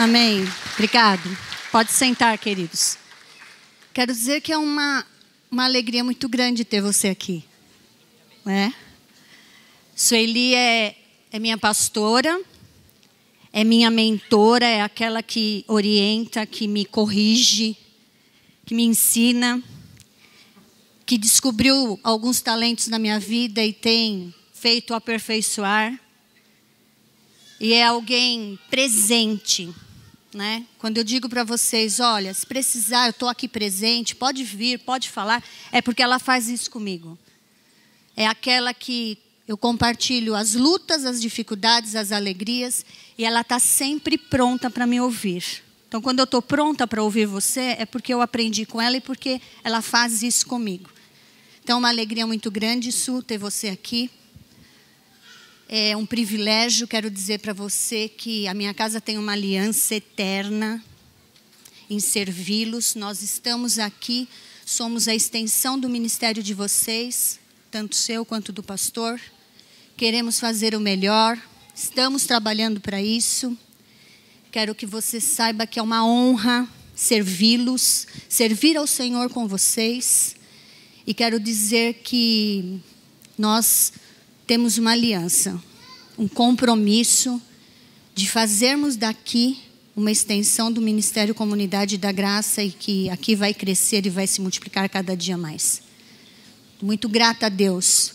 Amém. Obrigado. Pode sentar, queridos. Quero dizer que é uma alegria muito grande ter você aqui. Né? Sueli é minha pastora, é minha mentora, é aquela que orienta, que me corrige, que me ensina, que descobriu alguns talentos na minha vida e tem feito aperfeiçoar. E é alguém presente, né? Quando eu digo para vocês, olha, se precisar, eu estou aqui presente, pode vir, pode falar, é porque ela faz isso comigo. É aquela que eu compartilho as lutas, as dificuldades, as alegrias, e ela está sempre pronta para me ouvir. Então, quando eu estou pronta para ouvir você, é porque eu aprendi com ela e porque ela faz isso comigo. Então, uma alegria muito grande, Su, ter você aqui. É um privilégio, quero dizer para você que a minha casa tem uma aliança eterna em servi-los. Nós estamos aqui, somos a extensão do ministério de vocês, tanto seu quanto do pastor. Queremos fazer o melhor, estamos trabalhando para isso. Quero que você saiba que é uma honra servi-los, servir ao Senhor com vocês. E quero dizer que nós temos uma aliança, um compromisso de fazermos daqui uma extensão do Ministério Comunidade da Graça e que aqui vai crescer e vai se multiplicar cada dia mais. Muito grata a Deus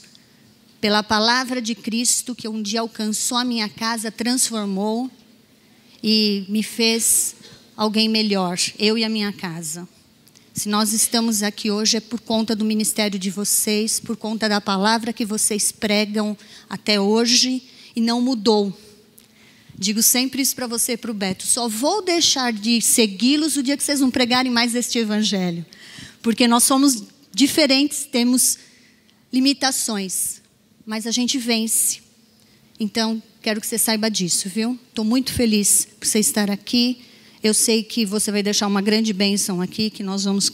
pela palavra de Cristo que um dia alcançou a minha casa, transformou e me fez alguém melhor, eu e a minha casa. Se nós estamos aqui hoje é por conta do ministério de vocês, por conta da palavra que vocês pregam até hoje e não mudou. Digo sempre isso para você e para o Beto, só vou deixar de segui-los o dia que vocês não pregarem mais este evangelho. Porque nós somos diferentes, temos limitações, mas a gente vence. Então, quero que você saiba disso, viu? Estou muito feliz por você estar aqui. Eu sei que você vai deixar uma grande bênção aqui, que nós vamos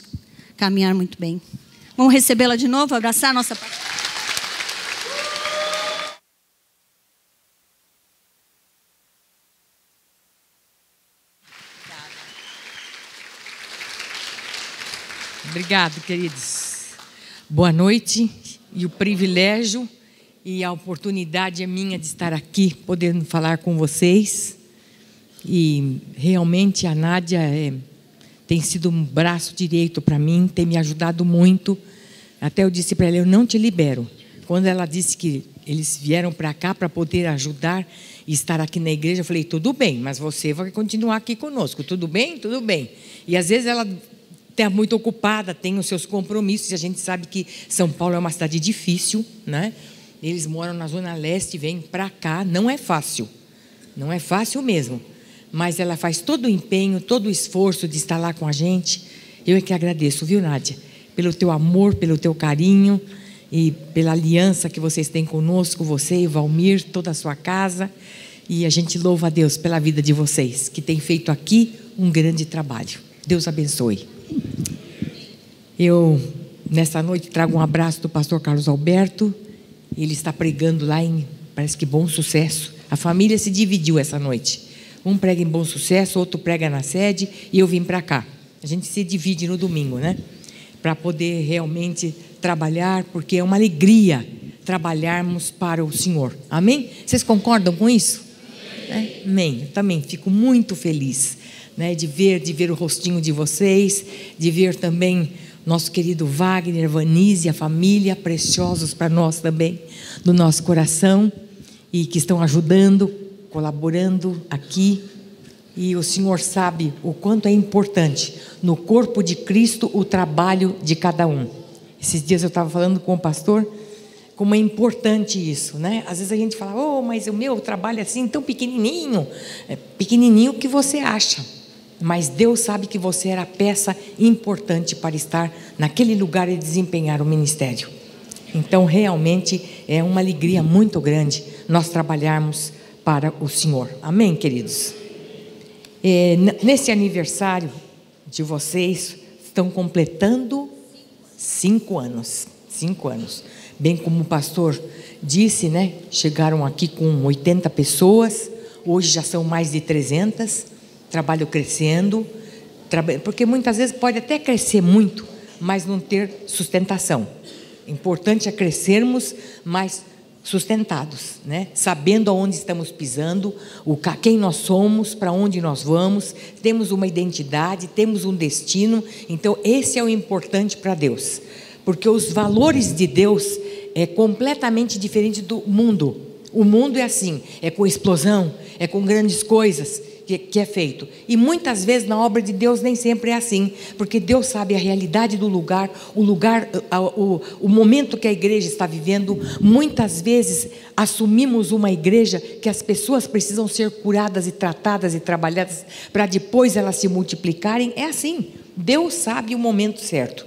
caminhar muito bem. Vamos recebê-la de novo, abraçar a nossa pastora. Obrigado, queridos. Boa noite. E o privilégio e a oportunidade é minha de estar aqui, podendo falar com vocês. E realmente a Nádia tem sido um braço direito para mim, tem me ajudado muito. Até eu disse para ela, eu não te libero. Quando ela disse que eles vieram para cá para poder ajudar e estar aqui na igreja, eu falei, tudo bem, mas você vai continuar aqui conosco, tudo bem? Tudo bem. E às vezes ela está muito ocupada, tem os seus compromissos, e a gente sabe que São Paulo é uma cidade difícil, né? Eles moram na Zona Leste, vêm para cá, não é fácil mesmo. Mas ela faz todo o empenho, todo o esforço de estar lá com a gente. Eu é que agradeço, viu, Nádia? Pelo teu amor, pelo teu carinho e pela aliança que vocês têm conosco, você e Valmir, toda a sua casa. E a gente louva a Deus pela vida de vocês, que tem feito aqui um grande trabalho. Deus abençoe. Eu, nessa noite, trago um abraço do pastor Carlos Alberto. Ele está pregando lá em, parece que Bom Sucesso. A família se dividiu essa noite. Um prega em Bom Sucesso, outro prega na sede e eu vim para cá. A gente se divide no domingo, né? Para poder realmente trabalhar, porque é uma alegria trabalharmos para o Senhor. Amém? Vocês concordam com isso? Amém. Eu também fico muito feliz, né, de ver o rostinho de vocês, de ver também nosso querido Wagner, Vanise, a família, preciosos para nós também, no nosso coração, e que estão ajudando, colaborando aqui. E o Senhor sabe o quanto é importante no corpo de Cristo o trabalho de cada um. Esses dias eu estava falando com o pastor como é importante isso, né? Às vezes a gente fala, oh, mas o meu trabalho é assim tão pequenininho. É pequenininho que você acha, mas Deus sabe que você era peça importante para estar naquele lugar e desempenhar o ministério. Então realmente é uma alegria muito grande nós trabalharmos para o Senhor. Amém, queridos? Nesse aniversário de vocês, estão completando 5 anos. 5 anos. Bem como o pastor disse, né? Chegaram aqui com 80 pessoas, hoje já são mais de 300, trabalho crescendo, porque muitas vezes pode até crescer muito, mas não ter sustentação. Importante é crescermos, mas sustentados, né? Sabendo aonde estamos pisando, quem nós somos, para onde nós vamos, temos uma identidade, temos um destino. Então esse é o importante para Deus, porque os valores de Deus é completamente diferente do mundo. O mundo é assim, é com explosão, é com grandes coisas que é feito. E muitas vezes na obra de Deus nem sempre é assim, porque Deus sabe a realidade do lugar, o momento que a igreja está vivendo. Muitas vezes assumimos uma igreja que as pessoas precisam ser curadas e tratadas e trabalhadas para depois elas se multiplicarem. É assim, Deus sabe o momento certo.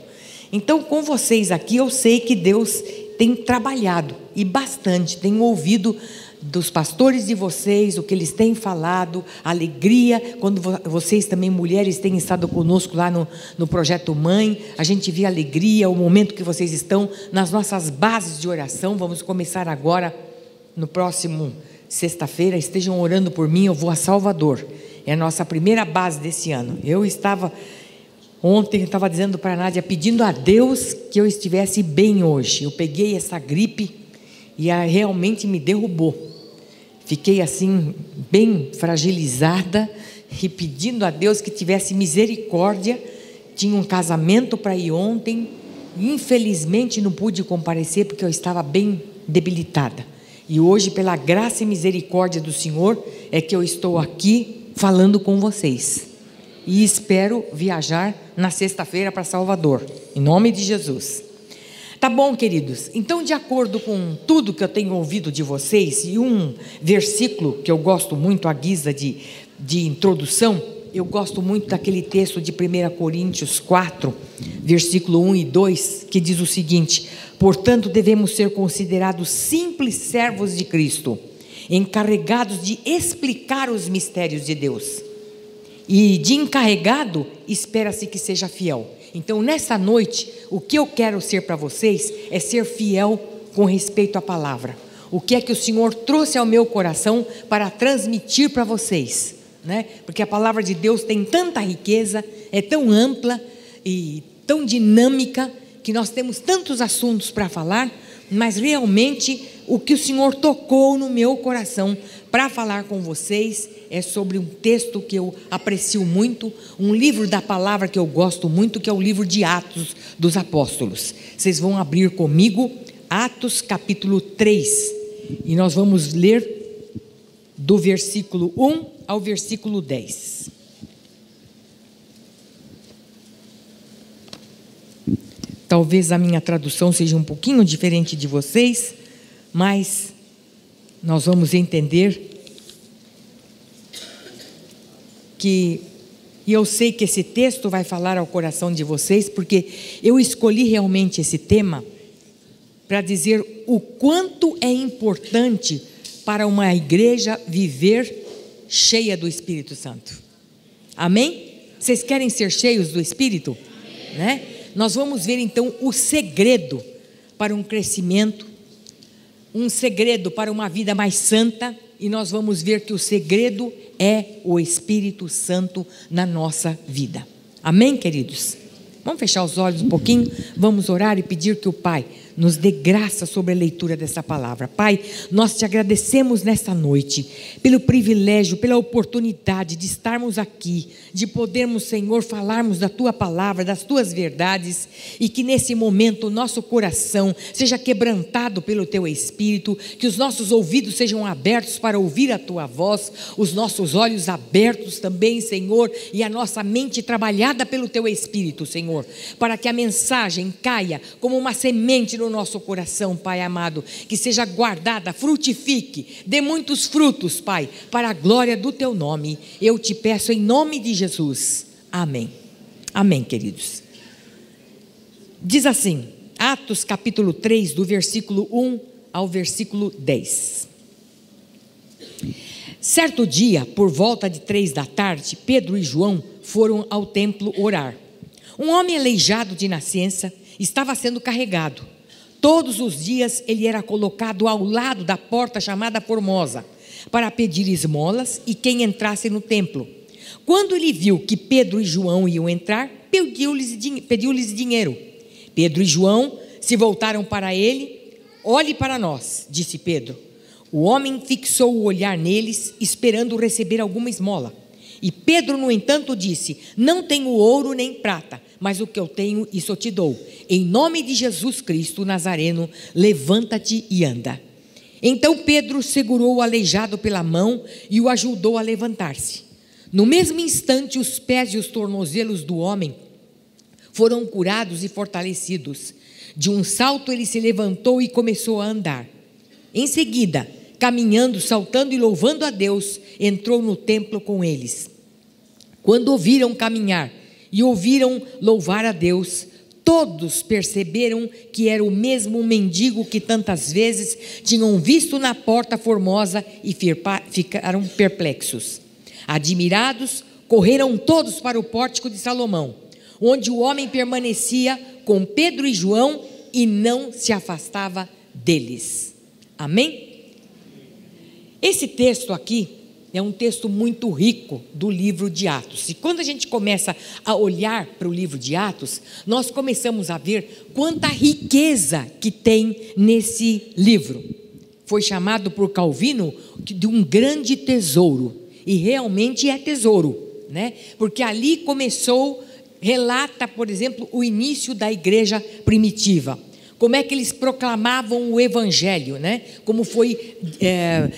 Então com vocês aqui eu sei que Deus tem trabalhado e bastante, tem ouvido dos pastores de vocês, o que eles têm falado, a alegria, quando vocês também, mulheres, têm estado conosco lá no Projeto Mãe, a gente vê a alegria, o momento que vocês estão nas nossas bases de oração. Vamos começar agora, no próximo sexta-feira, estejam orando por mim, eu vou a Salvador, é a nossa primeira base desse ano. Ontem eu estava dizendo para a Nádia, pedindo a Deus que eu estivesse bem hoje. Eu peguei essa gripe e realmente me derrubou. Fiquei assim, bem fragilizada e pedindo a Deus que tivesse misericórdia. Tinha um casamento para ir ontem, infelizmente não pude comparecer porque eu estava bem debilitada. E hoje, pela graça e misericórdia do Senhor, é que eu estou aqui falando com vocês. E espero viajar na sexta-feira para Salvador, em nome de Jesus. Tá bom, queridos? Então, de acordo com tudo que eu tenho ouvido de vocês, e um versículo que eu gosto muito, à guisa de introdução, eu gosto muito daquele texto de 1 Coríntios 4, versículo 1 e 2, que diz o seguinte: portanto, devemos ser considerados simples servos de Cristo, encarregados de explicar os mistérios de Deus. E de encarregado, espera-se que seja fiel. Então, nessa noite, o que eu quero ser para vocês é ser fiel com respeito à palavra. O que é que o Senhor trouxe ao meu coração para transmitir para vocês, né? Porque a palavra de Deus tem tanta riqueza, é tão ampla e tão dinâmica, que nós temos tantos assuntos para falar, mas realmente o que o Senhor tocou no meu coração para falar com vocês é sobre um texto que eu aprecio muito, um livro da palavra que eu gosto muito, que é o livro de Atos dos Apóstolos. Vocês vão abrir comigo Atos capítulo 3, e nós vamos ler do versículo 1 ao versículo 10. Talvez a minha tradução seja um pouquinho diferente de vocês, mas nós vamos entender e eu sei que esse texto vai falar ao coração de vocês, porque eu escolhi realmente esse tema para dizer o quanto é importante para uma igreja viver cheia do Espírito Santo. Amém? Vocês querem ser cheios do Espírito? Né? Nós vamos ver então o segredo para um crescimento, um segredo para uma vida mais santa, e nós vamos ver que o segredo é o Espírito Santo na nossa vida. Amém, queridos? Vamos fechar os olhos um pouquinho, vamos orar e pedir que o Pai nos dê graça sobre a leitura dessa palavra. Pai, nós te agradecemos nesta noite pelo privilégio, pela oportunidade de estarmos aqui, de podermos, Senhor, falarmos da tua palavra, das tuas verdades, e que nesse momento o nosso coração seja quebrantado pelo teu Espírito, que os nossos ouvidos sejam abertos para ouvir a tua voz, os nossos olhos abertos também, Senhor, e a nossa mente trabalhada pelo teu Espírito, Senhor, para que a mensagem caia como uma semente no nosso coração, Pai amado, que seja guardada, frutifique, dê muitos frutos, Pai, para a glória do teu nome. Eu te peço em nome de Jesus. Amém. Amém, queridos. Diz assim, Atos capítulo 3, do versículo 1 ao versículo 10. Certo dia, por volta de 3 da tarde, Pedro e João foram ao templo orar. Um homem aleijado de nascença estava sendo carregado. Todos os dias ele era colocado ao lado da porta chamada Formosa, para pedir esmolas e quem entrasse no templo. Quando ele viu que Pedro e João iam entrar, pediu-lhes dinheiro. Pedro e João se voltaram para ele. Olhe para nós, disse Pedro. O homem fixou o olhar neles, esperando receber alguma esmola. E Pedro, no entanto, disse: não tenho ouro nem prata, mas o que eu tenho, isso eu te dou. Em nome de Jesus Cristo Nazareno, levanta-te e anda. Então Pedro segurou o aleijado pela mão e o ajudou a levantar-se. No mesmo instante, os pés e os tornozelos do homem foram curados e fortalecidos. De um salto ele se levantou e começou a andar. Em seguida, caminhando, saltando e louvando a Deus, entrou no templo com eles. Quando ouviram caminhar e ouviram louvar a Deus, todos perceberam que era o mesmo mendigo que tantas vezes tinham visto na porta formosa e ficaram perplexos. Admirados, correram todos para o pórtico de Salomão, onde o homem permanecia com Pedro e João e não se afastava deles. Amém? Esse texto aqui é um texto muito rico do livro de Atos. E quando a gente começa a olhar para o livro de Atos, nós começamos a ver quanta riqueza que tem nesse livro. Foi chamado por Calvino de um grande tesouro. E realmente é tesouro, né? Porque ali começou, relata, por exemplo, o início da igreja primitiva. Como é que eles proclamavam o evangelho, né? Como foi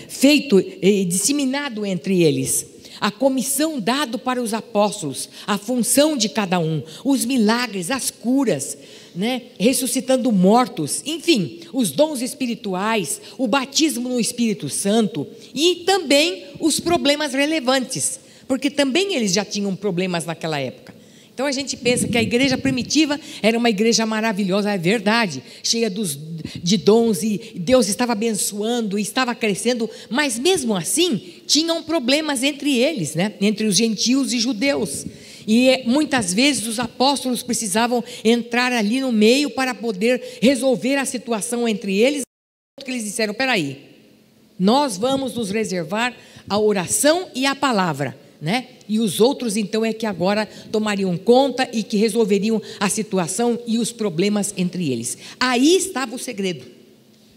feito e disseminado entre eles. A comissão dada para os apóstolos, a função de cada um, os milagres, as curas, né? Ressuscitando mortos, enfim, os dons espirituais, o batismo no Espírito Santo e também os problemas relevantes, porque também eles já tinham problemas naquela época. Então a gente pensa que a igreja primitiva era uma igreja maravilhosa, é verdade, cheia de dons e Deus estava abençoando e estava crescendo, mas mesmo assim tinham problemas entre eles, né? Entre os gentios e judeus. E muitas vezes os apóstolos precisavam entrar ali no meio para poder resolver a situação entre eles. Que eles disseram: peraí, nós vamos nos reservar a oração e a palavra, né? E os outros então é que agora tomariam conta e que resolveriam a situação e os problemas entre eles. Aí estava o segredo,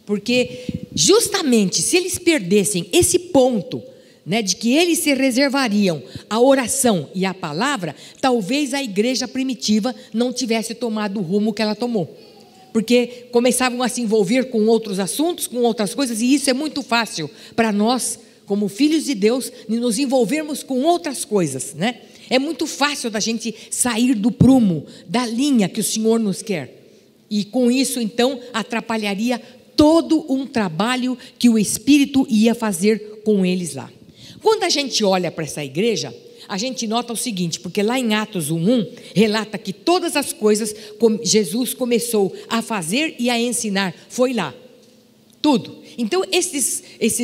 porque justamente se eles perdessem esse ponto, né, de que eles se reservariam a oração e a palavra, talvez a igreja primitiva não tivesse tomado o rumo que ela tomou, porque começavam a se envolver com outros assuntos, com outras coisas, e isso é muito fácil para nós, como filhos de Deus, nos envolvermos com outras coisas, né? É muito fácil da gente sair do prumo, da linha que o Senhor nos quer, e com isso então atrapalharia todo um trabalho que o Espírito ia fazer com eles lá. Quando a gente olha para essa igreja, a gente nota o seguinte, porque lá em Atos 1:1 relata que todas as coisas Jesus começou a fazer e a ensinar, foi lá, tudo. Então esses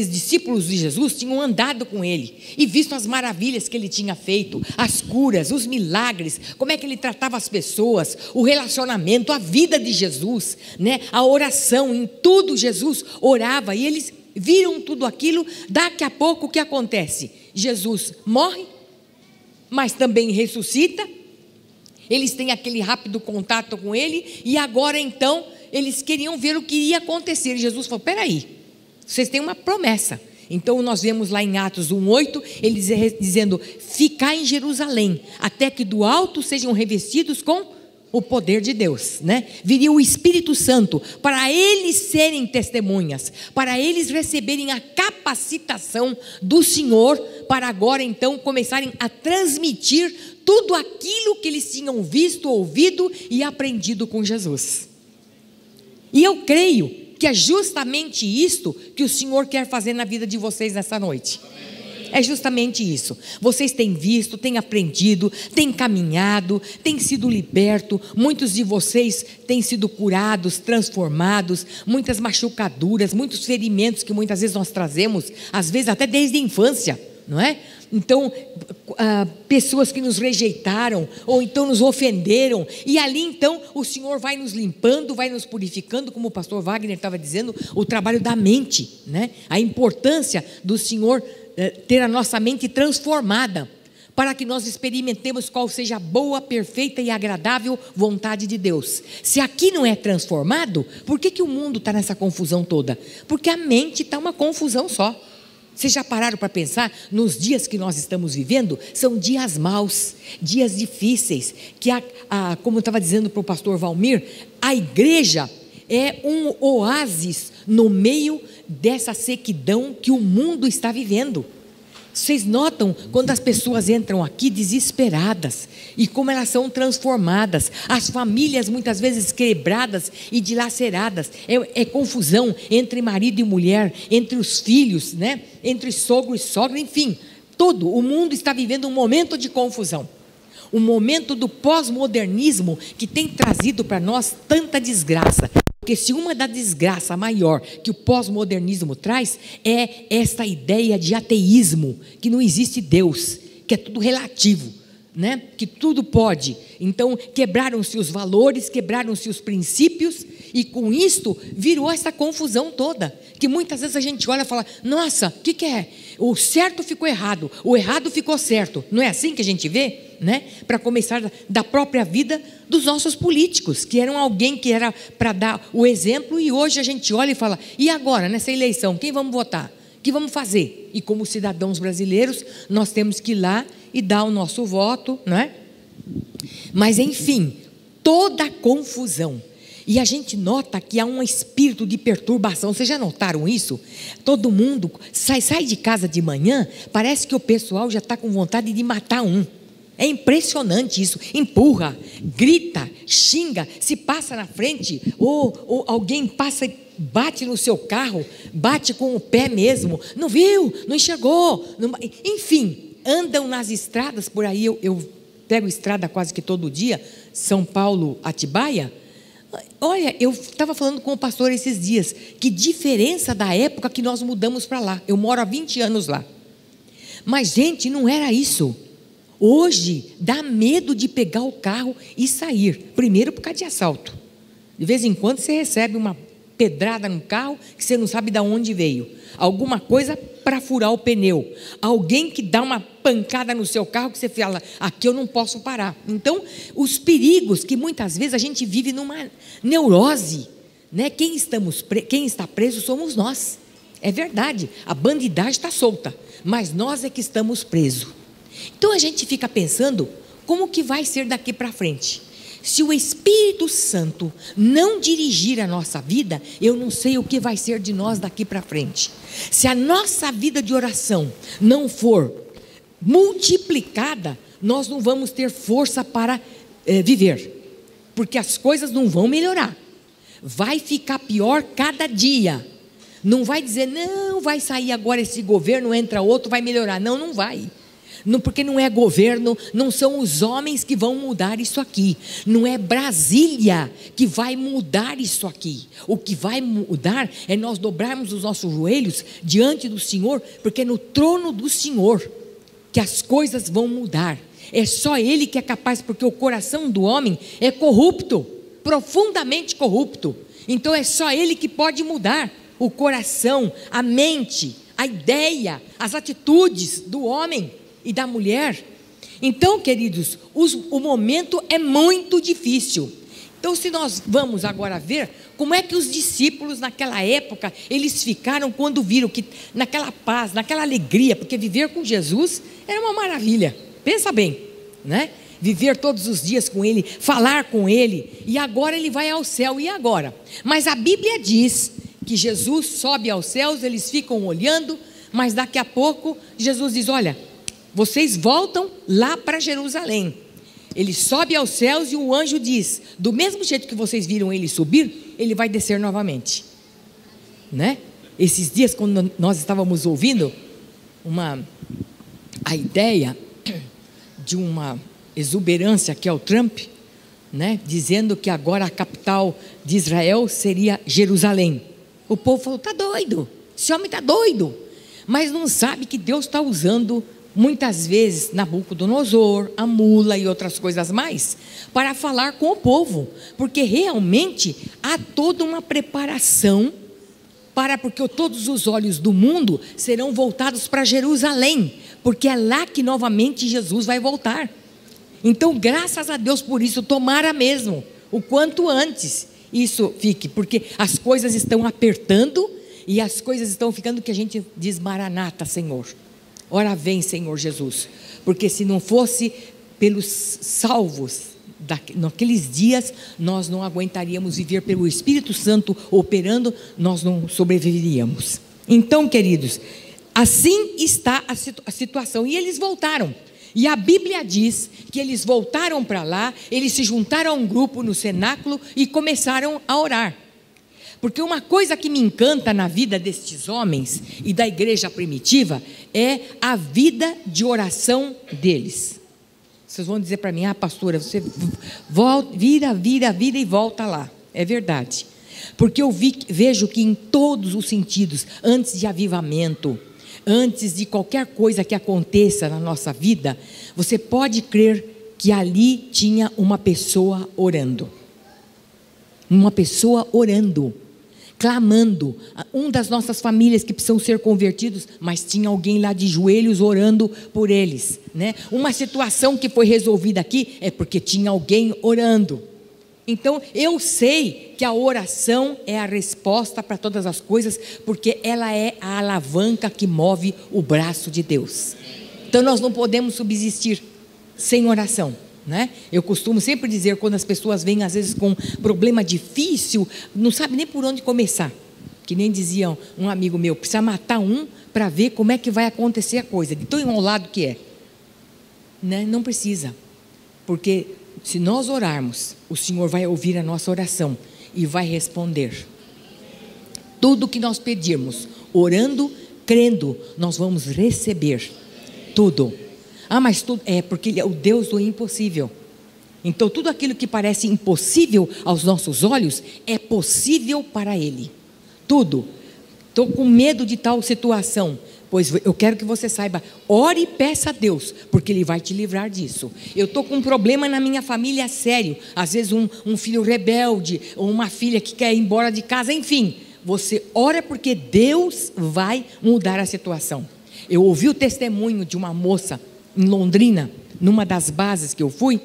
discípulos de Jesus tinham andado com ele e visto as maravilhas que ele tinha feito, as curas, os milagres, como é que ele tratava as pessoas, o relacionamento, a vida de Jesus, né? A oração, em tudo Jesus orava e eles viram tudo aquilo. Daqui a pouco o que acontece? Jesus morre, mas também ressuscita. Eles têm aquele rápido contato com ele e agora então eles queriam ver o que ia acontecer. E Jesus falou: peraí, vocês têm uma promessa. Então nós vemos lá em Atos 1:8 eles dizendo: ficai em Jerusalém até que do alto sejam revestidos com o poder de Deus, né? Viria o Espírito Santo para eles serem testemunhas, para eles receberem a capacitação do Senhor, para agora então começarem a transmitir tudo aquilo que eles tinham visto, ouvido e aprendido com Jesus. E eu creio que é justamente isto que o Senhor quer fazer na vida de vocês nessa noite. É justamente isso. Vocês têm visto, têm aprendido, têm caminhado, têm sido libertos. Muitos de vocês têm sido curados, transformados. Muitas machucaduras, muitos ferimentos que muitas vezes nós trazemos, às vezes até desde a infância, não é? Então, pessoas que nos rejeitaram ou então nos ofenderam, e ali então o Senhor vai nos limpando, vai nos purificando, como o pastor Wagner estava dizendo, o trabalho da mente, né? A importância do Senhor ter a nossa mente transformada, para que nós experimentemos qual seja a boa, perfeita e agradável vontade de Deus. Se aqui não é transformado, por que o mundo está nessa confusão toda? Porque a mente está uma confusão só. Vocês já pararam para pensar nos dias que nós estamos vivendo? São dias maus, dias difíceis, que como eu estava dizendo para o pastor Valmir, a igreja é um oásis no meio dessa sequidão que o mundo está vivendo. Vocês notam quando as pessoas entram aqui desesperadas e como elas são transformadas, as famílias muitas vezes quebradas e dilaceradas, é confusão entre marido e mulher, entre os filhos, né? Entre sogro e sogra, enfim, todo o mundo está vivendo um momento de confusão, um momento do pós-modernismo que tem trazido para nós tanta desgraça. Porque se uma da desgraça maior que o pós-modernismo traz é esta ideia de ateísmo, que não existe Deus, que é tudo relativo, né? Que tudo pode. Então quebraram-se os valores, quebraram-se os princípios e com isto virou essa confusão toda, que muitas vezes a gente olha e fala, nossa, o que é? O certo ficou errado, o errado ficou certo. Não é assim que a gente vê? Né? Para começar da própria vida dos nossos políticos, que eram alguém que era para dar o exemplo, e hoje a gente olha e fala, e agora nessa eleição, quem vamos votar? O que vamos fazer? E como cidadãos brasileiros, nós temos que ir lá e dar o nosso voto, não é? Mas enfim, toda a confusão. E a gente nota que há um espírito de perturbação. Vocês já notaram isso? Todo mundo sai de casa de manhã, parece que o pessoal já está com vontade de matar um. É impressionante isso. Empurra, grita, xinga, se passa na frente, ou alguém passa e bate no seu carro, bate com o pé mesmo. Não viu? Não enxergou? Não... Enfim, andam nas estradas por aí. Eu pego estrada quase que todo dia, São Paulo, Atibaia. Olha, eu estava falando com o pastor esses dias, que diferença da época que nós mudamos para lá. Eu moro há 20 anos lá. Mas, gente, não era isso. Hoje, dá medo de pegar o carro e sair. Primeiro, por causa de assalto. De vez em quando, você recebe uma pedrada no carro que você não sabe de onde veio. Alguma coisa para furar o pneu. Alguém que dá uma pancada no seu carro que você fala, aqui eu não posso parar. Então, os perigos que muitas vezes a gente vive numa neurose, né? Quem está preso somos nós. É verdade, a bandidagem está solta, mas nós é que estamos presos. Então a gente fica pensando, como que vai ser daqui para frente? Se o Espírito Santo não dirigir a nossa vida, eu não sei o que vai ser de nós daqui para frente. Se a nossa vida de oração não for multiplicada, nós não vamos ter força para viver, porque as coisas não vão melhorar, vai ficar pior cada dia. Não vai dizer, não, vai sair agora esse governo, entra outro, vai melhorar. Não, não vai. Não, porque não é governo, não são os homens que vão mudar isso aqui, não é Brasília que vai mudar isso aqui. O que vai mudar é nós dobrarmos os nossos joelhos diante do Senhor, porque é no trono do Senhor que as coisas vão mudar. É só Ele que é capaz, porque o coração do homem é corrupto, profundamente corrupto. Então é só Ele que pode mudar o coração, a mente, a ideia, as atitudes do homem e da mulher. Então, queridos, o momento é muito difícil. Então, se nós vamos agora ver como é que os discípulos naquela época, eles ficaram quando viram que naquela paz, naquela alegria, porque viver com Jesus era uma maravilha. Pensa bem, né? Viver todos os dias com Ele, falar com Ele, e agora Ele vai ao céu, e agora? Mas a Bíblia diz que Jesus sobe aos céus, eles ficam olhando, mas daqui a pouco Jesus diz, olha, vocês voltam lá para Jerusalém. Ele sobe aos céus e o anjo diz, do mesmo jeito que vocês viram ele subir, ele vai descer novamente, né? Esses dias, quando nós estávamos ouvindo a ideia de uma exuberância que é o Trump, né? Dizendo que agora a capital de Israel seria Jerusalém. O povo falou, está doido, esse homem está doido, mas não sabe que Deus está usando muitas vezes Nabucodonosor, a mula e outras coisas mais, para falar com o povo, porque realmente há toda uma preparação porque todos os olhos do mundo serão voltados para Jerusalém, porque é lá que novamente Jesus vai voltar. Então, graças a Deus por isso, tomara mesmo, o quanto antes isso fique, porque as coisas estão apertando e as coisas estão ficando que a gente diz: Maranata, Senhor, ora vem, Senhor Jesus. Porque se não fosse pelos salvos naqueles dias, nós não aguentaríamos viver. Pelo Espírito Santo operando, nós não sobreviveríamos. Então, queridos, assim está a situação. E eles voltaram. E a Bíblia diz que eles voltaram para lá, eles se juntaram a um grupo no cenáculo e começaram a orar. Porque uma coisa que me encanta na vida destes homens e da igreja primitiva é a vida de oração deles. Vocês vão dizer para mim: pastora, você vira e volta lá. É verdade. Porque eu vejo que em todos os sentidos, antes de avivamento, antes de qualquer coisa que aconteça na nossa vida, você pode crer que ali tinha uma pessoa orando. Uma pessoa orando, clamando. Das nossas famílias que precisam ser convertidos, mas tinha alguém lá de joelhos orando por eles, né? Uma situação que foi resolvida aqui é porque tinha alguém orando. Então, eu sei que a oração é a resposta para todas as coisas, porque ela é a alavanca que move o braço de Deus. Então, nós não podemos subsistir sem oração, né? Eu costumo sempre dizer, quando as pessoas vêm às vezes com um problema difícil, não sabe nem por onde começar, que nem dizia um amigo meu: precisa matar um para ver como é que vai acontecer a coisa, de tão enrolado que é, né? Não precisa, porque se nós orarmos, o Senhor vai ouvir a nossa oração e vai responder. Tudo que nós pedirmos, orando, crendo, nós vamos receber tudo. Mas tudo é porque Ele é o Deus do impossível. Então tudo aquilo que parece impossível aos nossos olhos é possível para Ele. Tudo. Estou com medo de tal situação. Pois eu quero que você saiba, ore e peça a Deus, porque Ele vai te livrar disso. Eu estou com um problema na minha família sério, às vezes um filho rebelde, ou uma filha que quer ir embora de casa, enfim. Você ora porque Deus vai mudar a situação. Eu ouvi o testemunho de uma moça em Londrina, numa das bases que eu fui,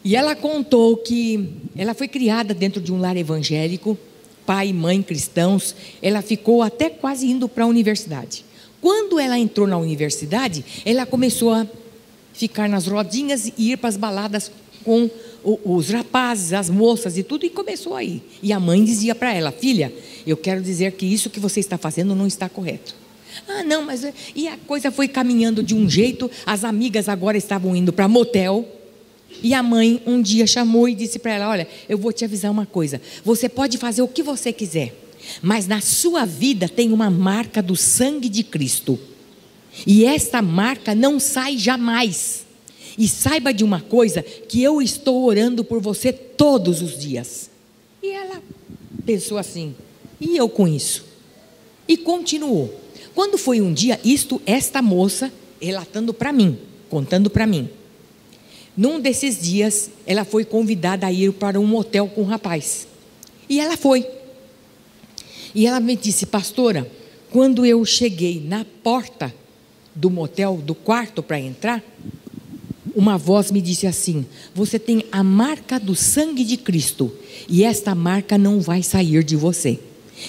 e ela contou que ela foi criada dentro de um lar evangélico, pai e mãe cristãos. Ela ficou até quase indo para a universidade. Quando ela entrou na universidade, ela começou a ficar nas rodinhas e ir para as baladas com os rapazes, as moças e tudo, e começou a ir. E a mãe dizia para ela: filha, eu quero dizer que isso que você está fazendo não está correto. Não, mas... E a coisa foi caminhando de um jeito. As amigas agora estavam indo para motel. E a mãe um dia chamou e disse para ela: olha, eu vou te avisar uma coisa, você pode fazer o que você quiser, mas na sua vida tem uma marca do sangue de Cristo, e esta marca não sai jamais. E saiba de uma coisa, que eu estou orando por você todos os dias. E ela pensou assim: e eu com isso? E continuou. Quando foi um dia, esta moça relatando para mim, contando para mim, num desses dias, ela foi convidada a ir para um motel com um rapaz. E ela foi. E ela me disse: pastora, quando eu cheguei na porta do motel, do quarto para entrar, uma voz me disse assim: você tem a marca do sangue de Cristo, e esta marca não vai sair de você.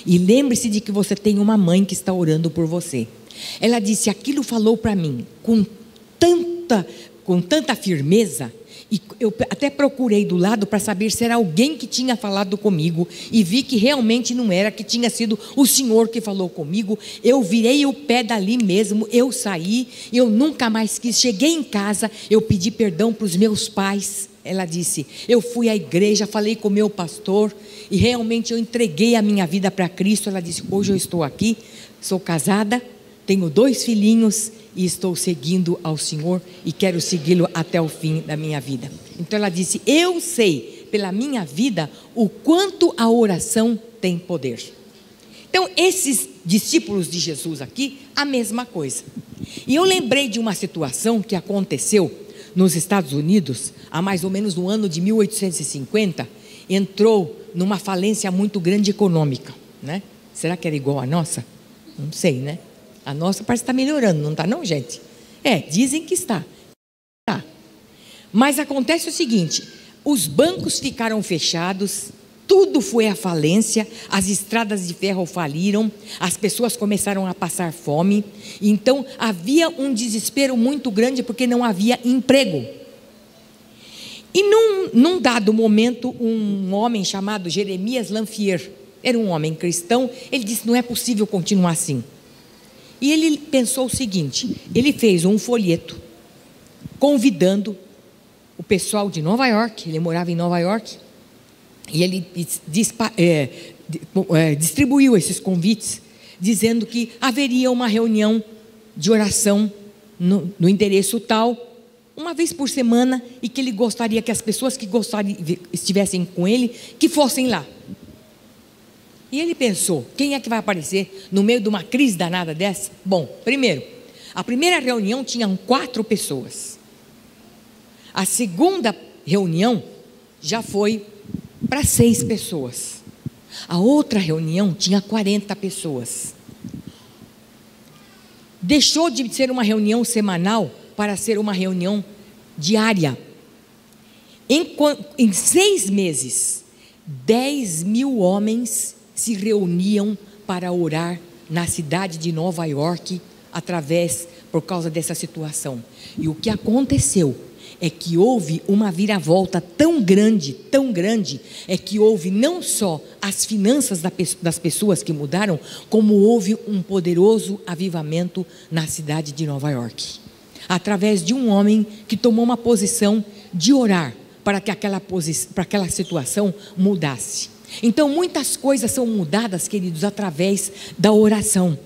E lembre-se de que você tem uma mãe que está orando por você. Ela disse: aquilo falou para mim com tanta firmeza, e eu até procurei do lado para saber se era alguém que tinha falado comigo, e vi que realmente não era, que tinha sido o Senhor que falou comigo. Eu virei o pé dali mesmo, eu saí, eu nunca mais quis. Cheguei em casa, eu pedi perdão para os meus pais. Ela disse: eu fui à igreja, falei com o meu pastor, e realmente eu entreguei a minha vida para Cristo. Ela disse: hoje eu estou aqui, sou casada, tenho 2 filhinhos, e estou seguindo ao Senhor, e quero segui-lo até o fim da minha vida. Então ela disse: eu sei pela minha vida o quanto a oração tem poder. Então esses discípulos de Jesus aqui, a mesma coisa. E eu lembrei de uma situação que aconteceu nos Estados Unidos, há mais ou menos no ano de 1850, entrou numa falência muito grande econômica, né? Será que era igual a nossa? Não sei, né? A nossa parece que está melhorando, não está não, gente? Dizem que está. Mas acontece o seguinte, os bancos ficaram fechados, tudo foi à falência, as estradas de ferro faliram, as pessoas começaram a passar fome, então havia um desespero muito grande porque não havia emprego. E num dado momento, um homem chamado Jeremias Lanphier, era um homem cristão, ele disse: não é possível continuar assim. E ele pensou o seguinte, ele fez um folheto convidando o pessoal de Nova York, ele morava em Nova York, e ele distribuiu esses convites, dizendo que haveria uma reunião de oração no endereço tal, uma vez por semana, e que ele gostaria que as pessoas que estivessem com ele, que fossem lá. E ele pensou, quem é que vai aparecer no meio de uma crise danada dessa? Bom, primeiro, a primeira reunião tinham 4 pessoas. A segunda reunião já foi para 6 pessoas. A outra reunião tinha 40 pessoas. Deixou de ser uma reunião semanal para ser uma reunião diária. Em 6 meses, 10.000 homens se reuniam para orar na cidade de Nova York, por causa dessa situação. E o que aconteceu é que houve uma viravolta tão grande, é que houve não só as finanças das pessoas que mudaram, como houve um poderoso avivamento na cidade de Nova York, através de um homem que tomou uma posição de orar para que aquela situação mudasse. Então muitas coisas são mudadas, queridos, através da oração.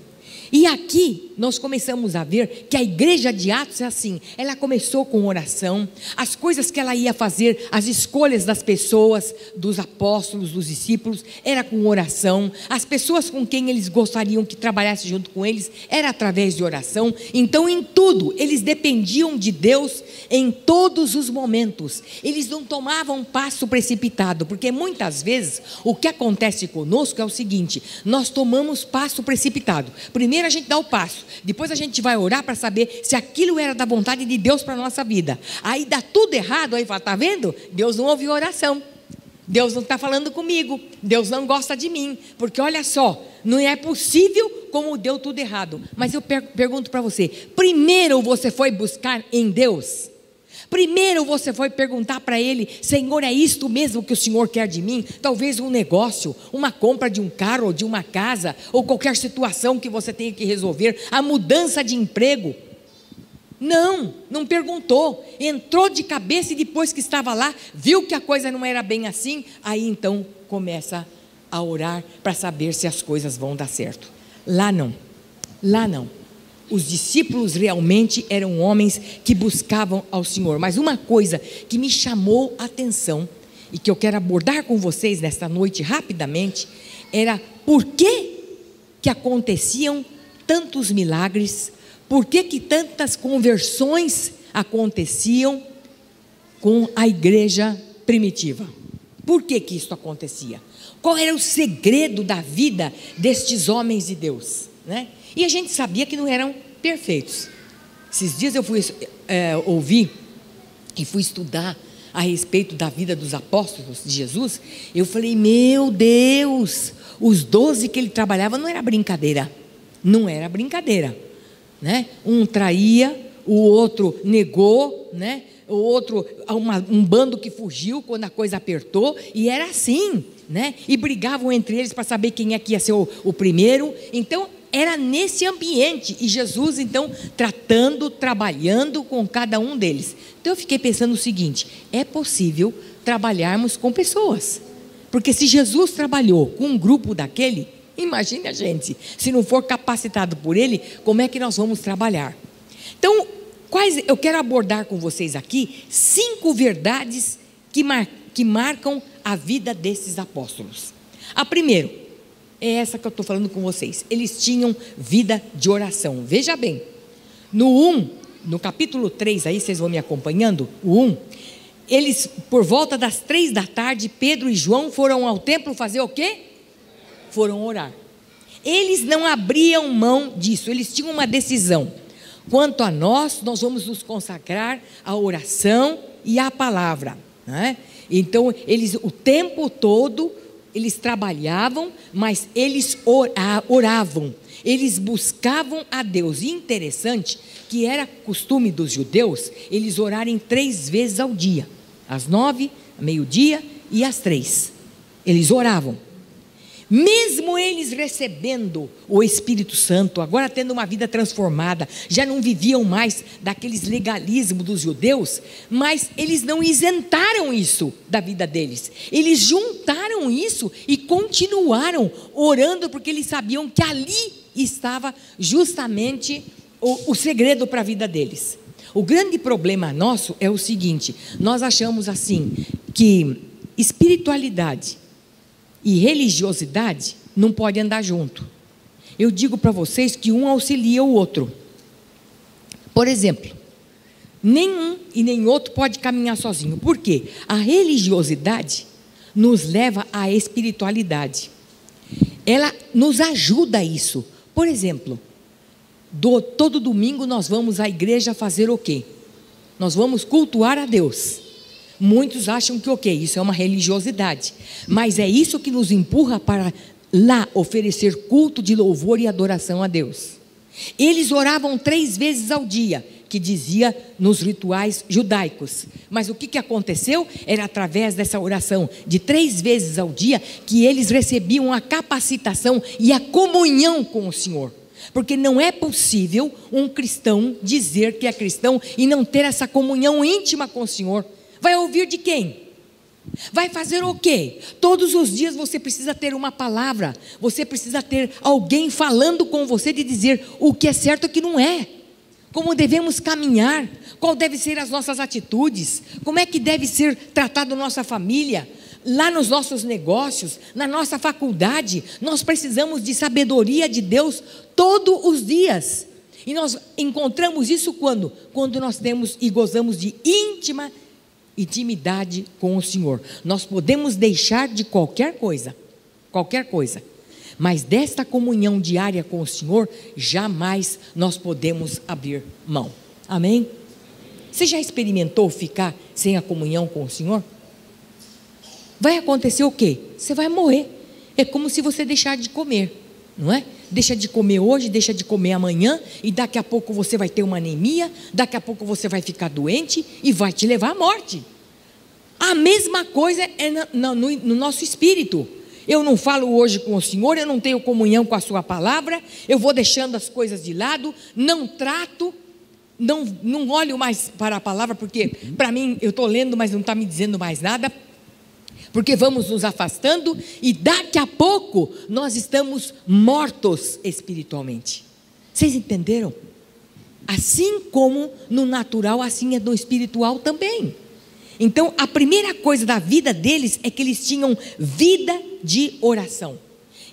E aqui nós começamos a ver que a igreja de Atos é assim, ela começou com oração, as coisas que ela ia fazer, as escolhas das pessoas, dos apóstolos, dos discípulos, era com oração, as pessoas com quem eles gostariam que trabalhasse junto com eles, era através de oração. Então em tudo, eles dependiam de Deus em todos os momentos, eles não tomavam um passo precipitado, porque muitas vezes o que acontece conosco é o seguinte, nós tomamos passo precipitado. Primeiro a gente dá o passo, depois a gente vai orar para saber se aquilo era da vontade de Deus para a nossa vida. Aí dá tudo errado, aí fala, está vendo? Deus não ouviu oração, Deus não está falando comigo, Deus não gosta de mim, porque olha só, não é possível como deu tudo errado. Mas eu pergunto para você, primeiro você foi buscar em Deus? Primeiro você foi perguntar para Ele, Senhor, é isto mesmo que o Senhor quer de mim? Talvez um negócio, uma compra de um carro ou de uma casa, ou qualquer situação que você tenha que resolver, a mudança de emprego. Não perguntou, entrou de cabeça e depois que estava lá, viu que a coisa não era bem assim, aí então começa a orar para saber se as coisas vão dar certo. Lá não. Os discípulos realmente eram homens que buscavam ao Senhor. Mas uma coisa que me chamou a atenção e que eu quero abordar com vocês nesta noite rapidamente, era por que aconteciam tantos milagres, por que tantas conversões aconteciam com a igreja primitiva. Por que isso acontecia? Qual era o segredo da vida destes homens de Deus, né? E a gente sabia que não eram perfeitos. Esses dias eu fui ouvir e fui estudar a respeito da vida dos apóstolos de Jesus. Eu falei, meu Deus, os 12 que ele trabalhava não era brincadeira, né? Um traía, o outro negou, né? O outro, um bando que fugiu quando a coisa apertou, e era assim, né? E brigavam entre eles para saber quem é que ia ser o primeiro. Então era nesse ambiente, e Jesus então trabalhando com cada um deles. Então eu fiquei pensando o seguinte, é possível trabalharmos com pessoas, porque se Jesus trabalhou com um grupo daquele, imagine a gente, se não for capacitado por Ele, como é que nós vamos trabalhar? Então, eu quero abordar com vocês aqui 5 verdades que marcam a vida desses apóstolos. A primeira é essa que eu estou falando com vocês, eles tinham vida de oração. Veja bem, no capítulo 3, aí vocês vão me acompanhando, eles, por volta das 3 da tarde, Pedro e João foram ao templo fazer o quê? Foram orar. Eles não abriam mão disso, eles tinham uma decisão. Quanto a nós vamos nos consagrar à oração e à palavra, né? Então, eles o tempo todo, eles trabalhavam, mas eles oravam, eles buscavam a Deus. E interessante que era costume dos judeus, eles orarem 3 vezes ao dia, às 9, meio-dia e às 3, eles oravam. Mesmo eles recebendo o Espírito Santo, agora tendo uma vida transformada, já não viviam mais daqueles legalismos dos judeus, mas eles não isentaram isso da vida deles. Eles juntaram isso e continuaram orando, porque eles sabiam que ali estava justamente o segredo para a vida deles. O grande problema nosso é o seguinte: nós achamos assim, que espiritualidade e religiosidade não podem andar junto. Eu digo para vocês que um auxilia o outro. Por exemplo, nenhum e nem outro pode caminhar sozinho. Por quê? A religiosidade nos leva à espiritualidade. Ela nos ajuda a isso. Por exemplo, todo domingo nós vamos à igreja fazer o quê? Nós vamos cultuar a Deus. Muitos acham que isso é uma religiosidade, mas é isso que nos empurra para lá oferecer culto de louvor e adoração a Deus. Eles oravam 3 vezes ao dia, que dizia nos rituais judaicos. Mas o que aconteceu? Era através dessa oração de 3 vezes ao dia que eles recebiam a capacitação e a comunhão com o Senhor. Porque não é possível um cristão dizer que é cristão e não ter essa comunhão íntima com o Senhor. Vai ouvir de quem? Vai fazer o quê? Todos os dias você precisa ter uma palavra, você precisa ter alguém falando com você de dizer o que é certo e o que não é, como devemos caminhar, qual deve ser as nossas atitudes, como é que deve ser tratada a nossa família, lá nos nossos negócios, na nossa faculdade. Nós precisamos de sabedoria de Deus todos os dias, e nós encontramos isso quando nós temos e gozamos de intimidade com o Senhor. Nós podemos deixar de qualquer coisa, mas desta comunhão diária com o Senhor, jamais nós podemos abrir mão. Amém? Você já experimentou ficar sem a comunhão com o Senhor? Vai acontecer o quê? Você vai morrer. É como se você deixar de comer, não é? Deixa de comer hoje, deixa de comer amanhã, e daqui a pouco você vai ter uma anemia, daqui a pouco você vai ficar doente e vai te levar à morte. A mesma coisa é no nosso espírito. Eu não falo hoje com o Senhor, eu não tenho comunhão com a sua palavra, eu vou deixando as coisas de lado, não trato, não olho mais para a palavra, porque para mim eu estou lendo, mas não está me dizendo mais nada, porque vamos nos afastando e daqui a pouco nós estamos mortos espiritualmente. Vocês entenderam? Assim como no natural, assim é no espiritual também. Então, a primeira coisa da vida deles é que eles tinham vida de oração.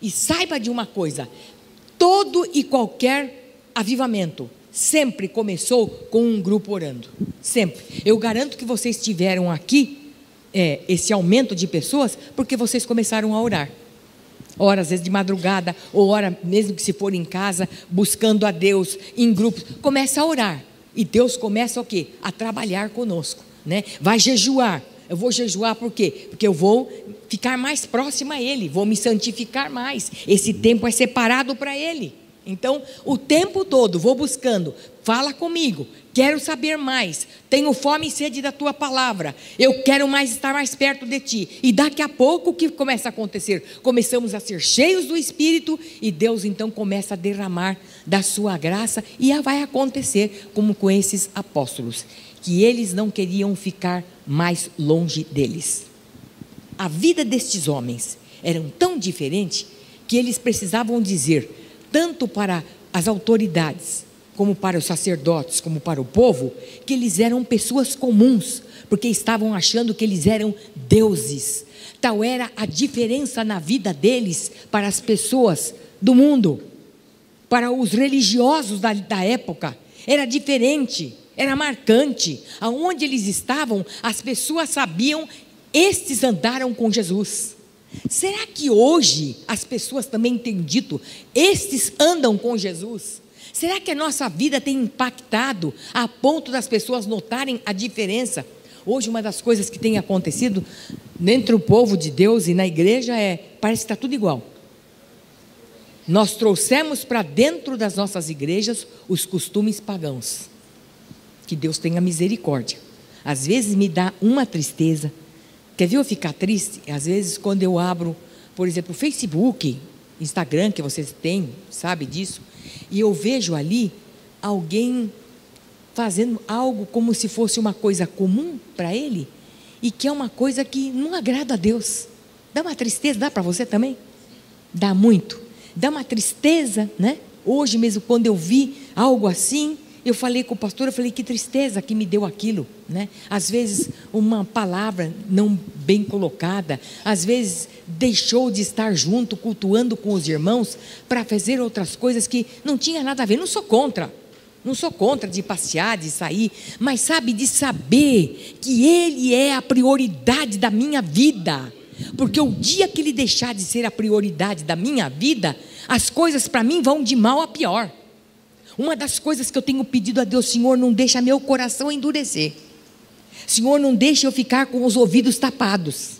E saiba de uma coisa: todo e qualquer avivamento sempre começou com um grupo orando. Sempre. Eu garanto que vocês tiveram aqui esse aumento de pessoas porque vocês começaram a orar. Ora, às vezes de madrugada, ou ora mesmo que se for em casa, buscando a Deus em grupos. Começa a orar. E Deus começa o quê? A trabalhar conosco, né? Vai jejuar. Eu vou jejuar por quê? Porque eu vou ficar mais próxima a Ele, vou me santificar mais. Esse tempo é separado para Ele. Então, o tempo todo vou buscando. Fala comigo, quero saber mais, tenho fome e sede da tua palavra, eu quero estar mais perto de ti. E daqui a pouco o que começa a acontecer? Começamos a ser cheios do Espírito e Deus então começa a derramar da sua graça. E vai acontecer como com esses apóstolos, que eles não queriam ficar mais longe deles. A vida destes homens era tão diferente que eles precisavam dizer, tanto para as autoridades, como para os sacerdotes, como para o povo, que eles eram pessoas comuns, porque estavam achando que eles eram deuses. Tal era a diferença na vida deles para as pessoas do mundo, para os religiosos da época. Era diferente, era marcante. Aonde eles estavam, as pessoas sabiam, estes andaram com Jesus. Será que hoje as pessoas também têm dito, estes andam com Jesus? Será que a nossa vida tem impactado a ponto das pessoas notarem a diferença? Hoje uma das coisas que tem acontecido dentro do povo de Deus e na igreja parece que está tudo igual. Nós trouxemos para dentro das nossas igrejas os costumes pagãos. Que Deus tenha misericórdia. Às vezes me dá uma tristeza. Quer ver eu ficar triste? Às vezes quando eu abro, por exemplo, o Facebook, Instagram, que vocês têm, sabe disso, e eu vejo ali alguém fazendo algo como se fosse uma coisa comum para ele, e que é uma coisa que não agrada a Deus. Dá uma tristeza, dá para você também? Dá muito. Dá uma tristeza, né? Hoje mesmo, quando eu vi algo assim, eu falei com o pastor, eu falei, que tristeza que me deu aquilo, né? Às vezes uma palavra não bem colocada, às vezes deixou de estar junto, cultuando com os irmãos, para fazer outras coisas que não tinha nada a ver. Não sou contra de passear, de sair, mas sabe, de saber que Ele é a prioridade da minha vida, porque o dia que Ele deixar de ser a prioridade da minha vida, as coisas para mim vão de mal a pior. Uma das coisas que eu tenho pedido a Deus, Senhor, não deixa meu coração endurecer. Senhor, não deixa eu ficar com os ouvidos tapados.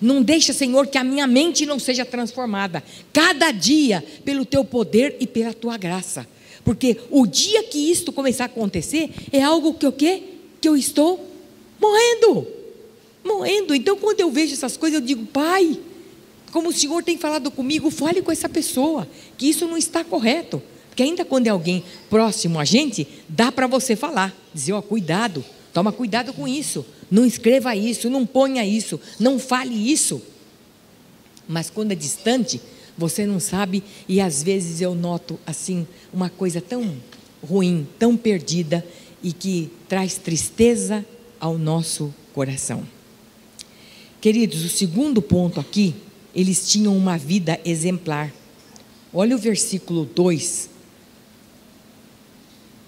Não deixa, Senhor, que a minha mente não seja transformada. Cada dia, pelo Teu poder e pela Tua graça. Porque o dia que isto começar a acontecer, é algo que eu estou morrendo. Então, quando eu vejo essas coisas, eu digo, Pai, como o Senhor tem falado comigo, fale com essa pessoa, que isso não está correto. Porque ainda quando é alguém próximo a gente, dá para você falar, dizer, cuidado, toma cuidado com isso, não escreva isso, não ponha isso, não fale isso. Mas quando é distante, você não sabe, e às vezes eu noto assim, uma coisa tão ruim, tão perdida, e que traz tristeza ao nosso coração. Queridos, o segundo ponto aqui, eles tinham uma vida exemplar. Olha o versículo 2.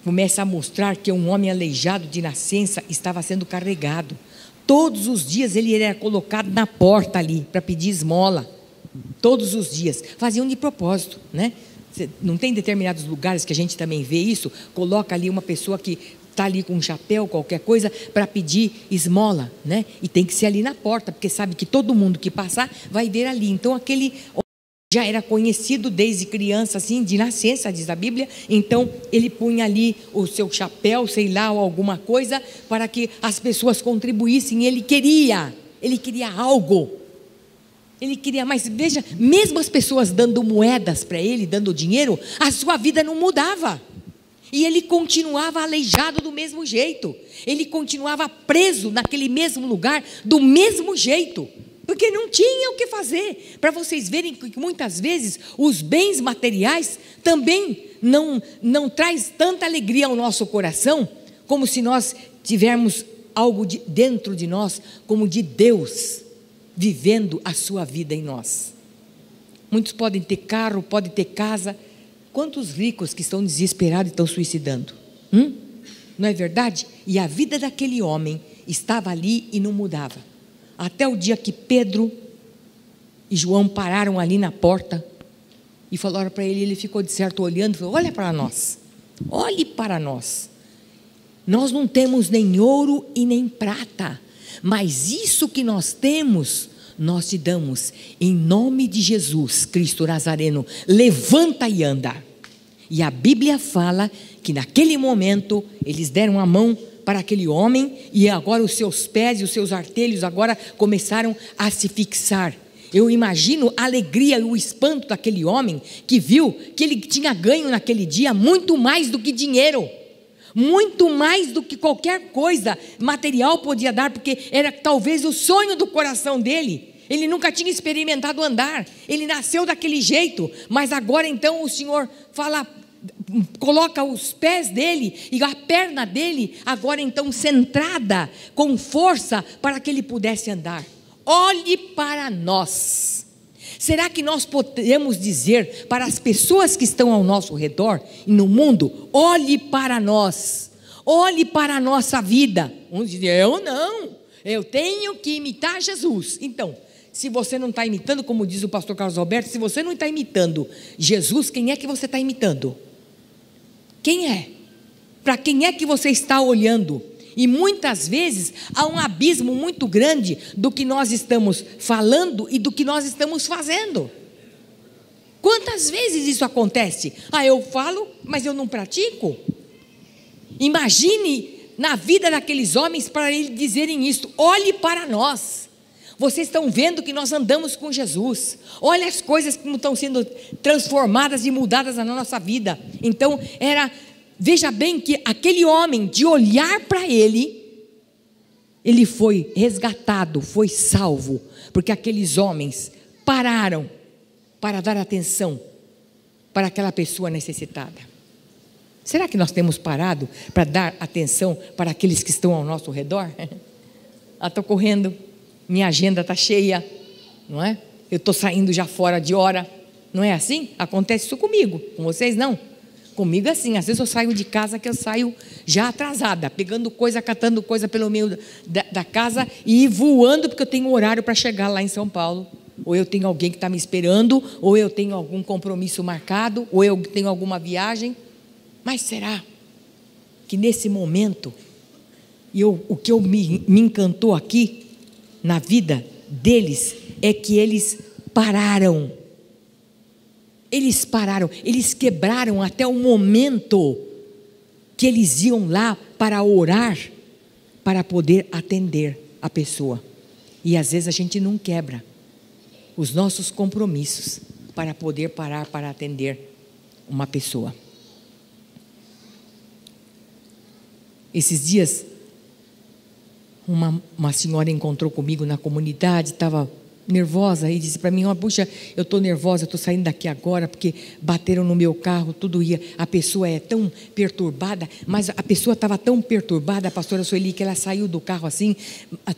Começa a mostrar que um homem aleijado de nascença estava sendo carregado. Todos os dias ele era colocado na porta ali para pedir esmola. Todos os dias. Faziam de propósito, né? Não tem determinados lugares que a gente também vê isso? Coloca ali uma pessoa que está ali com um chapéu, qualquer coisa, para pedir esmola, né? E tem que ser ali na porta, porque sabe que todo mundo que passar vai ver ali. Então aquele já era conhecido desde criança, assim, de nascença, diz a Bíblia. Então ele punha ali o seu chapéu, sei lá, ou alguma coisa, para que as pessoas contribuíssem. Ele queria algo. Ele queria, mas veja, mesmo as pessoas dando moedas para ele, dando dinheiro, a sua vida não mudava. E ele continuava aleijado do mesmo jeito. Ele continuava preso naquele mesmo lugar, do mesmo jeito. Porque não tinha o que fazer. Para vocês verem que muitas vezes os bens materiais também não traz tanta alegria ao nosso coração, como se nós tivermos algo dentro de nós, como de Deus, vivendo a sua vida em nós. Muitos podem ter carro, podem ter casa. Quantos ricos que estão desesperados e estão suicidando? Não é verdade? E a vida daquele homem estava ali e não mudava. Até o dia que Pedro e João pararam ali na porta e falaram para ele, ele ficou de certo olhando e falou, olha para nós, olhe para nós. Nós não temos nem ouro e nem prata, mas isso que nós temos, nós te damos, em nome de Jesus Cristo Nazareno, levanta e anda. E a Bíblia fala que naquele momento, eles deram a mão para aquele homem, e agora os seus pés e os seus artelhos agora começaram a se fixar. Eu imagino a alegria e o espanto daquele homem, que viu que ele tinha ganho naquele dia muito mais do que dinheiro, muito mais do que qualquer coisa material podia dar, porque era talvez o sonho do coração dele. Ele nunca tinha experimentado andar, ele nasceu daquele jeito, mas agora então o Senhor coloca os pés dele e a perna dele agora então centrada com força para que ele pudesse andar. Olhe para nós. Será que nós podemos dizer para as pessoas que estão ao nosso redor e no mundo, olhe para nós, olhe para a nossa vida? Uns dizem, eu não, eu tenho que imitar Jesus. Então, Se você não está imitando, como diz o pastor Carlos Alberto, se você não está imitando Jesus, quem é que você está imitando? Quem é? Para quem é que você está olhando? E muitas vezes há um abismo muito grande do que nós estamos falando e do que nós estamos fazendo. Quantas vezes isso acontece? Eu falo, mas eu não pratico. Imagine na vida daqueles homens para eles dizerem isso. Olhe para nós. Vocês estão vendo que nós andamos com Jesus. Olha as coisas que estão sendo transformadas e mudadas na nossa vida. Então, veja bem que aquele homem, de olhar para ele foi resgatado, foi salvo, porque aqueles homens pararam para dar atenção para aquela pessoa necessitada. Será que nós temos parado para dar atenção para aqueles que estão ao nosso redor? Estou correndo, minha agenda está cheia, não é? Eu estou saindo já fora de hora, não é assim? Acontece isso comigo, com vocês não? Comigo é assim, às vezes eu saio de casa que eu saio já atrasada, pegando coisa, catando coisa pelo meio da casa e voando porque eu tenho horário para chegar lá em São Paulo. Ou eu tenho alguém que está me esperando, ou eu tenho algum compromisso marcado, ou eu tenho alguma viagem. Mas será que nesse momento, o que me encantou aqui, na vida deles, é que eles pararam. Eles pararam, eles quebraram até o momento que eles iam lá para orar, para poder atender a pessoa. E às vezes a gente não quebra os nossos compromissos para poder parar para atender uma pessoa. Esses dias, uma senhora encontrou comigo na comunidade, estava nervosa e disse para mim: puxa, eu estou nervosa, estou saindo daqui agora porque bateram no meu carro, tudo ia. A pessoa é tão perturbada, mas a pessoa estava tão perturbada, a pastora Sueli, que ela saiu do carro assim,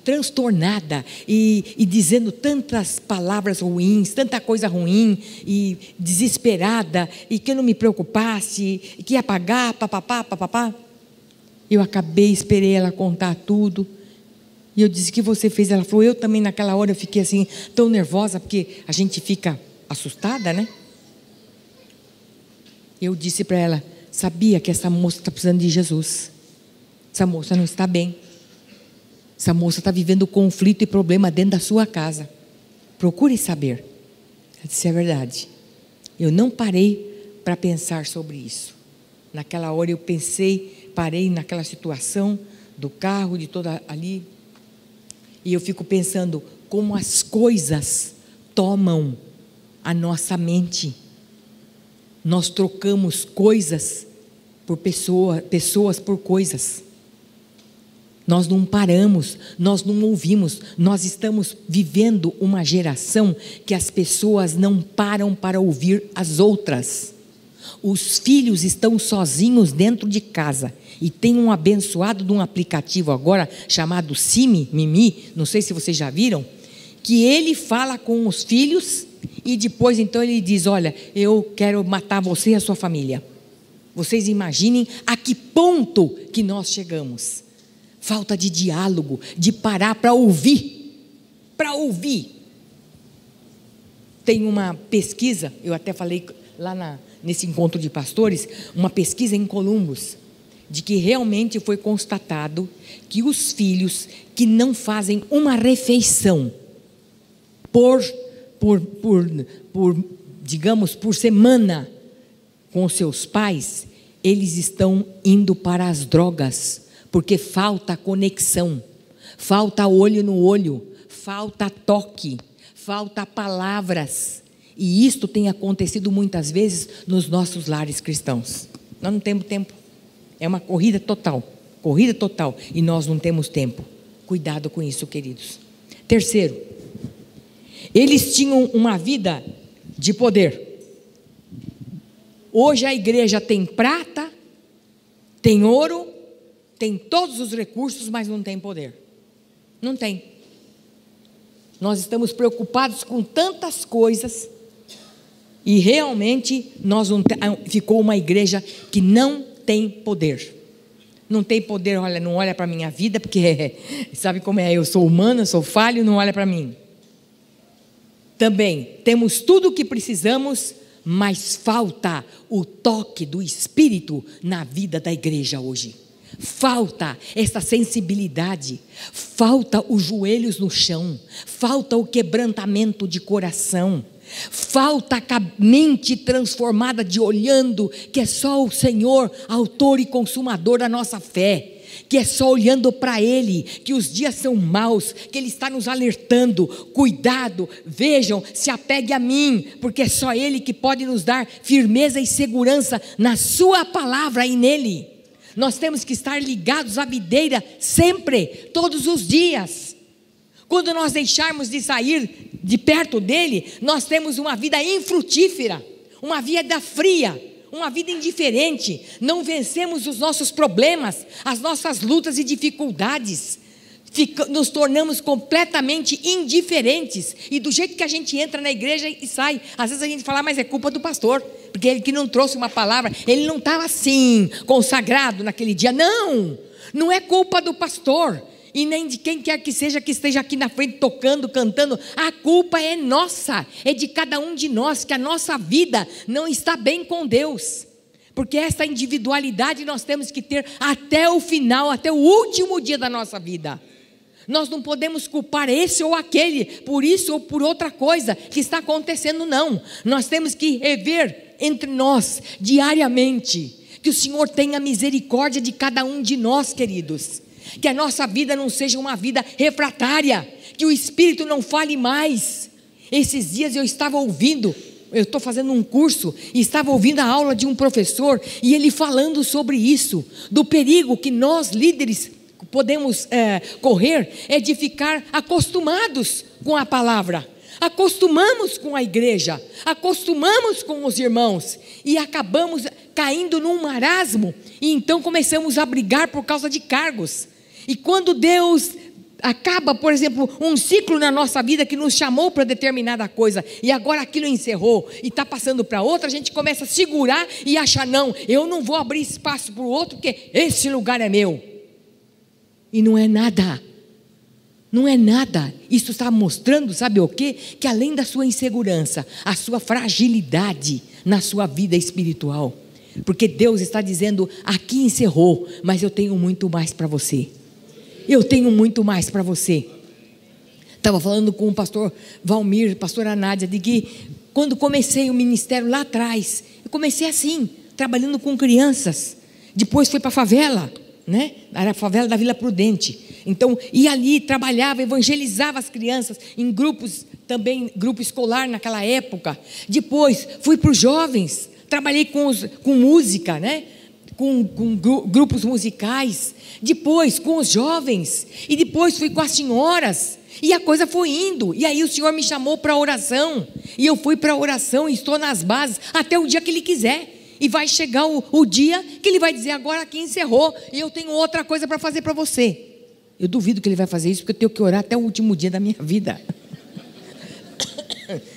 transtornada e dizendo tantas palavras ruins, tanta coisa ruim, e desesperada, e que eu não me preocupasse, e que ia pagar, papapá, papapá. Eu esperei ela contar tudo. E eu disse: o que você fez? Ela falou: eu também naquela hora eu fiquei assim, tão nervosa, porque a gente fica assustada, né? Eu disse para ela: sabia que essa moça está precisando de Jesus? Essa moça não está bem. Essa moça está vivendo conflito e problema dentro da sua casa. Procure saber. Ela disse: é verdade. Eu não parei para pensar sobre isso. Naquela hora eu parei naquela situação do carro, de toda ali. E eu fico pensando como as coisas tomam a nossa mente. Nós trocamos coisas por pessoas por coisas. Nós não paramos, nós não ouvimos. Nós estamos vivendo uma geração que as pessoas não param para ouvir as outras. Os filhos estão sozinhos dentro de casa. E tem um abençoado de um aplicativo agora, chamado Mimi, não sei se vocês já viram, que ele fala com os filhos e depois então ele diz: olha, eu quero matar você e a sua família. Vocês imaginem a que ponto que nós chegamos. Falta de diálogo, de parar para ouvir. Para ouvir. Tem uma pesquisa, eu até falei lá nesse encontro de pastores, uma pesquisa em Columbus, de que realmente foi constatado que os filhos que não fazem uma refeição digamos, por semana com seus pais, eles estão indo para as drogas, porque falta conexão, falta olho no olho, falta toque, falta palavras. E isto tem acontecido muitas vezes nos nossos lares cristãos. Nós não temos tempo. É uma corrida total, e nós não temos tempo. Cuidado com isso, queridos. Terceiro, eles tinham uma vida de poder. Hoje a igreja tem prata, tem ouro, tem todos os recursos, mas não tem poder. Não tem. Nós estamos preocupados com tantas coisas e realmente ficou uma igreja que não tem poder. Não tem poder, olha, não olha para a minha vida, porque sabe como é, eu sou humano, eu sou falho, não olha para mim. também temos tudo o que precisamos, mas falta o toque do Espírito na vida da igreja hoje. Falta essa sensibilidade, falta os joelhos no chão, falta o quebrantamento de coração, falta a mente transformada de olhando que é só o Senhor, autor e consumador da nossa fé, que é só olhando para Ele, que os dias são maus, que Ele está nos alertando, cuidado, vejam, se apegue a mim, porque é só Ele que pode nos dar firmeza e segurança na sua palavra e nele. Nós temos que estar ligados à videira sempre, todos os dias. Quando nós deixarmos de sair de perto dele, nós temos uma vida infrutífera, uma vida fria, uma vida indiferente. Não vencemos os nossos problemas, as nossas lutas e dificuldades. Nos tornamos completamente indiferentes. E do jeito que a gente entra na igreja e sai, às vezes a gente fala, mas é culpa do pastor, porque ele que não trouxe uma palavra, ele não estava assim, consagrado naquele dia. Não, não é culpa do pastor, e nem de quem quer que seja que esteja aqui na frente tocando, cantando. A culpa é nossa, é de cada um de nós, que a nossa vida não está bem com Deus. Porque essa individualidade nós temos que ter até o final, até o último dia da nossa vida. Nós não podemos culpar esse ou aquele por isso ou por outra coisa que está acontecendo, não. Nós temos que rever entre nós diariamente, que o Senhor tenha misericórdia de cada um de nós, queridos. Que a nossa vida não seja uma vida refratária, que o Espírito não fale mais. Esses dias eu estava ouvindo, eu estou fazendo um curso, e estava ouvindo a aula de um professor, e ele falando sobre isso, do perigo que nós líderes podemos correr, é de ficar acostumados com a palavra, acostumamos com a igreja, acostumamos com os irmãos, e acabamos caindo num marasmo, e então começamos a brigar por causa de cargos. E quando Deus acaba, por exemplo, um ciclo na nossa vida que nos chamou para determinada coisa, e agora aquilo encerrou, e está passando para outra, a gente começa a segurar e achar, não, eu não vou abrir espaço para o outro, porque esse lugar é meu. E não é nada, não é nada. Isso está mostrando, sabe o quê? Que além da sua insegurança, a sua fragilidade na sua vida espiritual, porque Deus está dizendo, aqui encerrou, mas eu tenho muito mais para você. Eu tenho muito mais para você. Estava falando com o pastor Valmir, pastora Nádia, de que quando comecei o ministério lá atrás, eu comecei assim, trabalhando com crianças, depois fui para a favela, né? Era a favela da Vila Prudente. Então ia ali, trabalhava, evangelizava as crianças em grupos, também grupo escolar naquela época. Depois fui para os jovens, trabalhei com música, né? Com grupos musicais. Depois com os jovens, e depois fui com as senhoras, e a coisa foi indo, e aí o Senhor me chamou para a oração, e eu fui para a oração, e estou nas bases, até o dia que Ele quiser, e vai chegar o dia que Ele vai dizer, agora aqui encerrou, e eu tenho outra coisa para fazer para você. Eu duvido que Ele vai fazer isso, porque eu tenho que orar até o último dia da minha vida.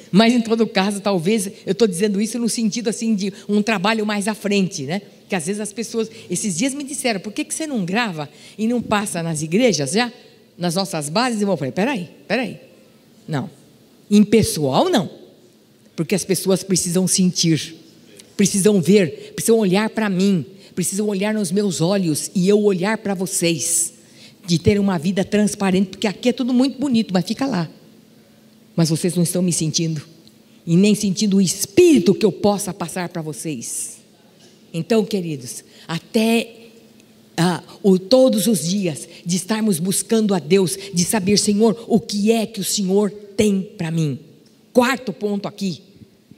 Mas em todo caso, talvez, eu estou dizendo isso no sentido assim de um trabalho mais à frente, né? Que às vezes as pessoas, esses dias me disseram, por que você não grava e não passa nas igrejas já, nas nossas bases? E eu falei, peraí, não, em pessoal não, porque as pessoas precisam sentir, precisam ver, precisam olhar para mim, precisam olhar nos meus olhos e eu olhar para vocês, de ter uma vida transparente, porque aqui é tudo muito bonito, mas fica lá. Mas vocês não estão me sentindo, e nem sentindo o Espírito que eu possa passar para vocês. Então, queridos, até todos os dias de estarmos buscando a Deus, de saber, Senhor, o que é que o Senhor tem para mim. Quarto ponto aqui,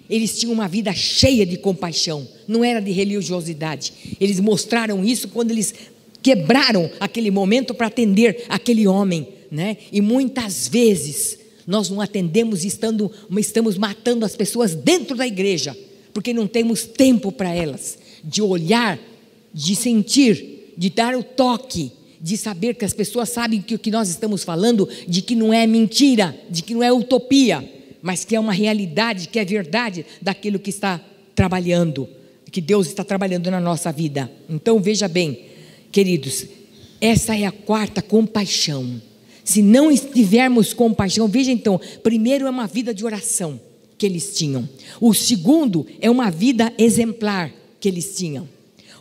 eles tinham uma vida cheia de compaixão, não era de religiosidade. Eles mostraram isso quando eles quebraram aquele momento para atender aquele homem, né? E muitas vezes nós não atendemos e estamos matando as pessoas dentro da igreja, porque não temos tempo para elas, de olhar, de sentir, de dar o toque, de saber que as pessoas sabem que o que nós estamos falando, de que não é mentira, de que não é utopia, mas que é uma realidade, que é verdade daquilo que está trabalhando, que Deus está trabalhando na nossa vida. Então veja bem, queridos, essa é a quarta compaixão. Se não tivermos compaixão, veja então, primeiro é uma vida de oração que eles tinham. O segundo é uma vida exemplar que eles tinham.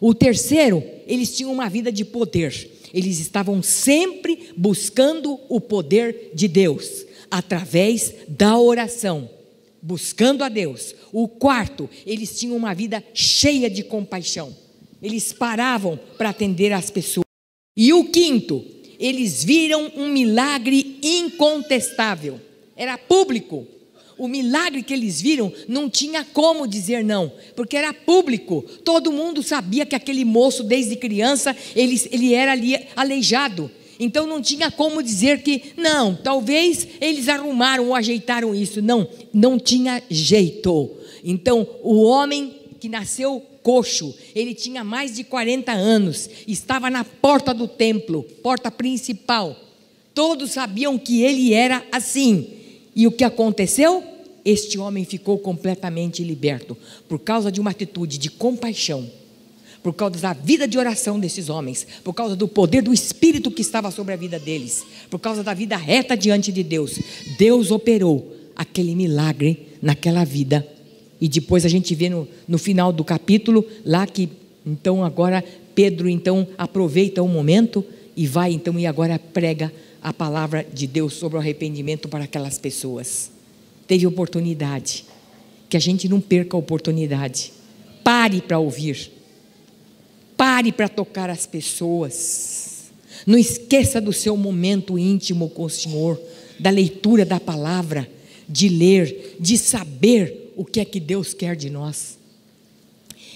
O terceiro, eles tinham uma vida de poder. Eles estavam sempre buscando o poder de Deus, através da oração, buscando a Deus. O quarto, eles tinham uma vida cheia de compaixão. Eles paravam para atender as pessoas. E o quinto, eles viram um milagre incontestável. Era público. O milagre que eles viram não tinha como dizer não, porque era público. Todo mundo sabia que aquele moço, desde criança, ele era ali aleijado. Então não tinha como dizer que não, talvez eles arrumaram ou ajeitaram isso. Não tinha jeito. Então o homem que nasceu coxo, ele tinha mais de 40 anos, estava na porta do templo, porta principal. Todos sabiam que ele era assim. E o que aconteceu? Este homem ficou completamente liberto, por causa de uma atitude de compaixão, por causa da vida de oração desses homens, por causa do poder do Espírito que estava sobre a vida deles, por causa da vida reta diante de Deus. Deus operou aquele milagre naquela vida. E depois a gente vê no final do capítulo, lá que, então agora, Pedro então aproveita o momento e vai então e agora prega a palavra de Deus sobre o arrependimento para aquelas pessoas. Teve oportunidade, que a gente não perca a oportunidade. Pare para ouvir, pare para tocar as pessoas. Não esqueça do seu momento íntimo com o Senhor, da leitura da palavra, de ler, de saber o que é que Deus quer de nós.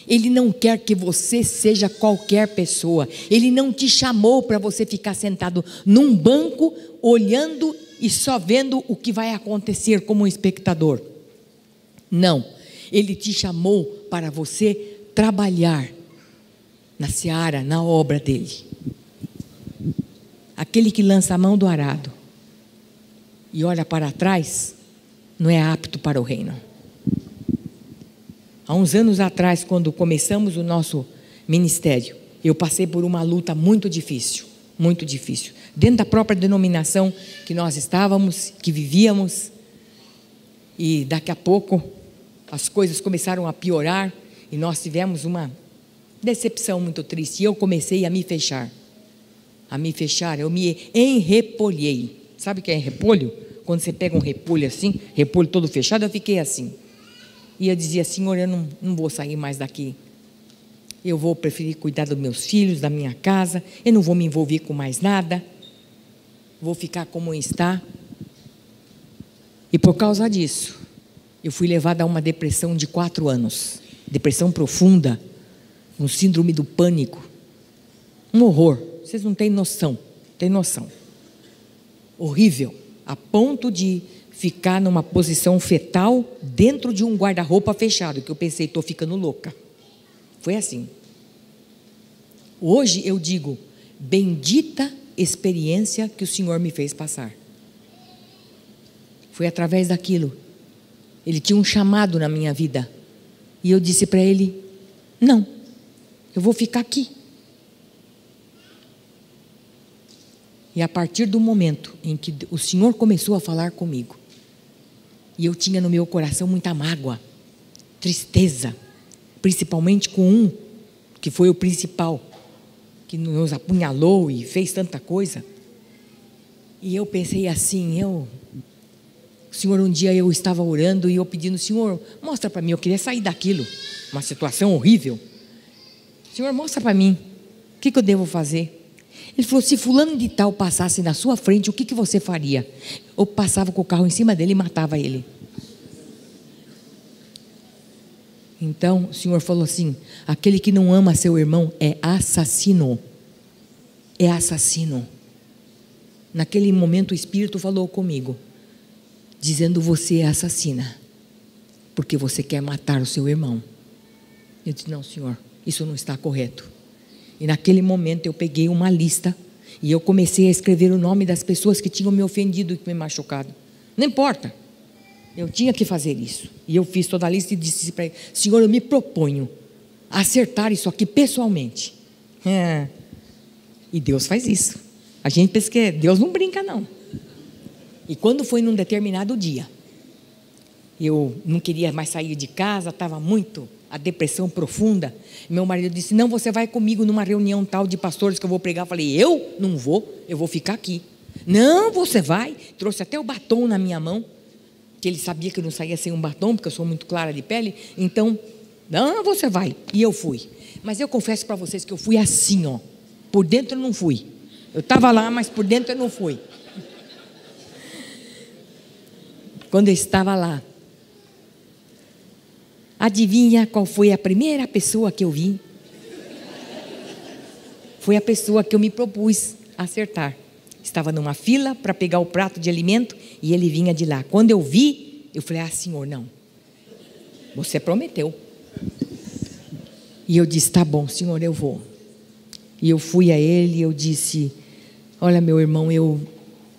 Ele não quer que você seja qualquer pessoa. Ele não te chamou para você ficar sentado num banco, olhando e só vendo o que vai acontecer como um espectador. Não, Ele te chamou para você trabalhar na seara, na obra dEle. Aquele que lança a mão do arado e olha para trás, não é apto para o reino. Há uns anos atrás, quando começamos o nosso ministério, eu passei por uma luta muito difícil, dentro da própria denominação que nós estávamos, que vivíamos, e daqui a pouco as coisas começaram a piorar, e nós tivemos uma decepção muito triste, e eu comecei a me fechar, eu me enrepolhei. Sabe o que é repolho? Quando você pega um repolho assim, repolho todo fechado, eu fiquei assim. E eu dizia: Senhor, eu não vou sair mais daqui. Eu vou preferir cuidar dos meus filhos, da minha casa. Eu não vou me envolver com mais nada. Vou ficar como está. E por causa disso, eu fui levada a uma depressão de 4 anos. Depressão profunda. Um síndrome do pânico. Um horror. Vocês não têm noção. Horrível. A ponto de ficar numa posição fetal dentro de um guarda-roupa fechado, que eu pensei: estou ficando louca. Foi assim. Hoje eu digo: bendita experiência que o Senhor me fez passar. Foi através daquilo. Ele tinha um chamado na minha vida, e eu disse para Ele: não, eu vou ficar aqui. E a partir do momento em que o Senhor começou a falar comigo, e eu tinha no meu coração muita mágoa, tristeza, principalmente com um que foi o principal, que nos apunhalou e fez tanta coisa. E eu pensei assim, Senhor, um dia eu estava orando e eu pedindo: Senhor, mostra para mim, eu queria sair daquilo, uma situação horrível. Senhor, mostra para mim, o que eu devo fazer? Ele falou: se fulano de tal passasse na sua frente, o que você faria? Eu passava com o carro em cima dele e matava ele. Então o Senhor falou assim: aquele que não ama seu irmão é assassino. É assassino. Naquele momento o Espírito falou comigo, dizendo: você é assassina, porque você quer matar o seu irmão. Eu disse: não, Senhor, isso não está correto. E naquele momento eu peguei uma lista e eu comecei a escrever o nome das pessoas que tinham me ofendido e me machucado. Não importa, eu tinha que fazer isso. E eu fiz toda a lista e disse para ele: Senhor, eu me proponho a acertar isso aqui pessoalmente. E Deus faz isso. A gente pensa que Deus não brinca, não. E quando foi num determinado dia, eu não queria mais sair de casa, estava muito, a depressão profunda. Meu marido disse: não, você vai comigo numa reunião tal de pastores que eu vou pregar. Eu falei: eu não vou, eu vou ficar aqui. Não, você vai. Trouxe até o batom na minha mão, que ele sabia que eu não saía sem um batom, porque eu sou muito clara de pele. Então, não, você vai. E eu fui. Mas eu confesso para vocês que eu fui assim, ó. Por dentro eu não fui. Eu estava lá, mas por dentro eu não fui. Quando eu estava lá, adivinha qual foi a primeira pessoa que eu vi? Foi a pessoa que eu me propus a acertar. Estava numa fila para pegar o prato de alimento e ele vinha de lá. Quando eu vi, eu falei: ah, Senhor, não. Você prometeu. E eu disse: tá bom, Senhor, eu vou. E eu fui a ele e eu disse: olha, meu irmão,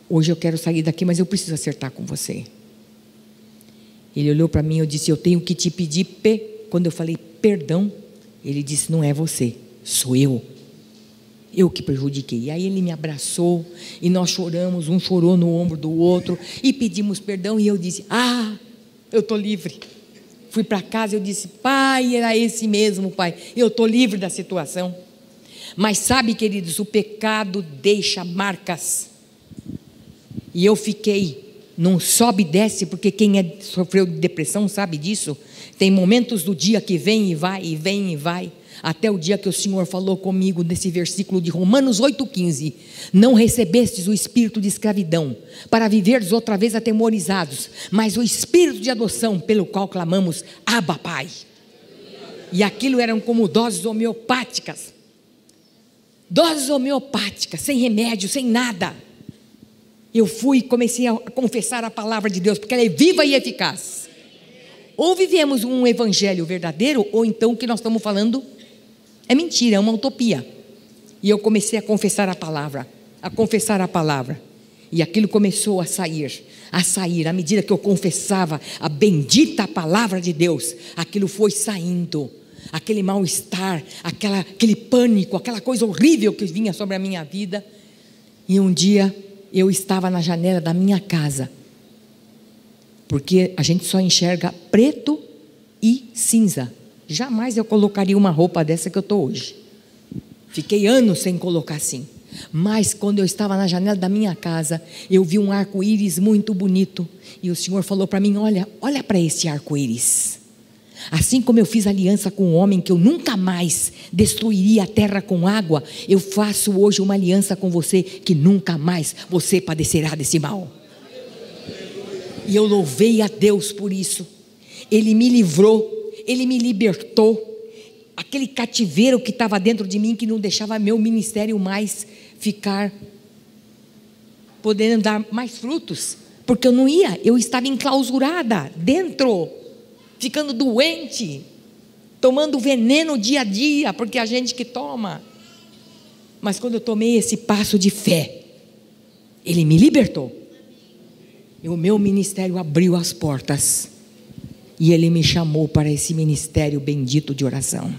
hoje eu quero sair daqui, mas eu preciso acertar com você. Ele olhou para mim e eu disse: eu tenho que te pedir quando eu falei perdão, ele disse: não é você, sou eu que prejudiquei. E aí ele me abraçou e nós choramos, um chorou no ombro do outro e pedimos perdão. E eu disse: ah, eu estou livre. Fui para casa e eu disse: pai, era esse mesmo, pai, eu estou livre da situação. Mas sabe, queridos, o pecado deixa marcas. E eu fiquei num sobe e desce, porque quem sofreu de depressão sabe disso. Tem momentos do dia que vem e vai, e vem e vai, até o dia que o Senhor falou comigo nesse versículo de Romanos 8,15: não recebestes o espírito de escravidão para viveres outra vez atemorizados, mas o espírito de adoção, pelo qual clamamos: Abba, Pai. E aquilo eram como doses homeopáticas, sem remédio, sem nada. Eu fui e comecei a confessar a palavra de Deus, porque ela é viva e eficaz. Ou vivemos um evangelho verdadeiro, ou então o que nós estamos falando é mentira, é uma utopia. E eu comecei a confessar a palavra, e aquilo começou a sair, à medida que eu confessava a bendita palavra de Deus, aquilo foi saindo, aquele mal-estar, aquele pânico, aquela coisa horrível que vinha sobre a minha vida. E um dia eu estava na janela da minha casa, porque a gente só enxerga preto e cinza. Jamais eu colocaria uma roupa dessa que eu estou hoje. Fiquei anos sem colocar assim. Mas quando eu estava na janela da minha casa, eu vi um arco-íris muito bonito. E o Senhor falou para mim: olha para esse arco-íris. Assim como eu fiz aliança com o homem, que eu nunca mais destruiria a terra com água, eu faço hoje uma aliança com você, que nunca mais você padecerá desse mal. E eu louvei a Deus por isso. Ele me livrou, Ele me libertou. Aquele cativeiro que estava dentro de mim, que não deixava meu ministério mais ficar, podendo dar mais frutos, porque eu estava enclausurada dentro, ficando doente, tomando veneno dia a dia, porque a gente que toma. Mas quando eu tomei esse passo de fé, Ele me libertou, e o meu ministério abriu as portas, e Ele me chamou para esse ministério bendito de oração.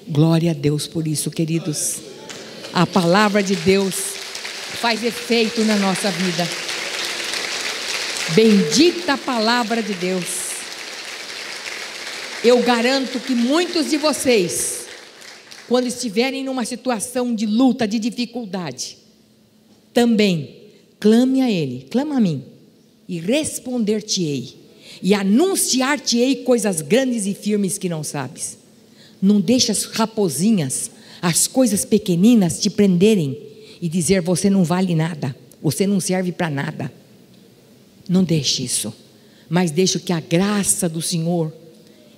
Glória a Deus por isso, queridos. A palavra de Deus faz efeito na nossa vida. Bendita a palavra de Deus. Eu garanto que muitos de vocês, quando estiverem numa situação de luta, de dificuldade, também clame a Ele, clama a mim, e responder-te-ei, e anunciar-te-ei coisas grandes e firmes que não sabes. Não deixe as raposinhas, as coisas pequeninas te prenderem e dizer: você não vale nada, você não serve para nada. Não deixe isso, mas deixe que a graça do Senhor.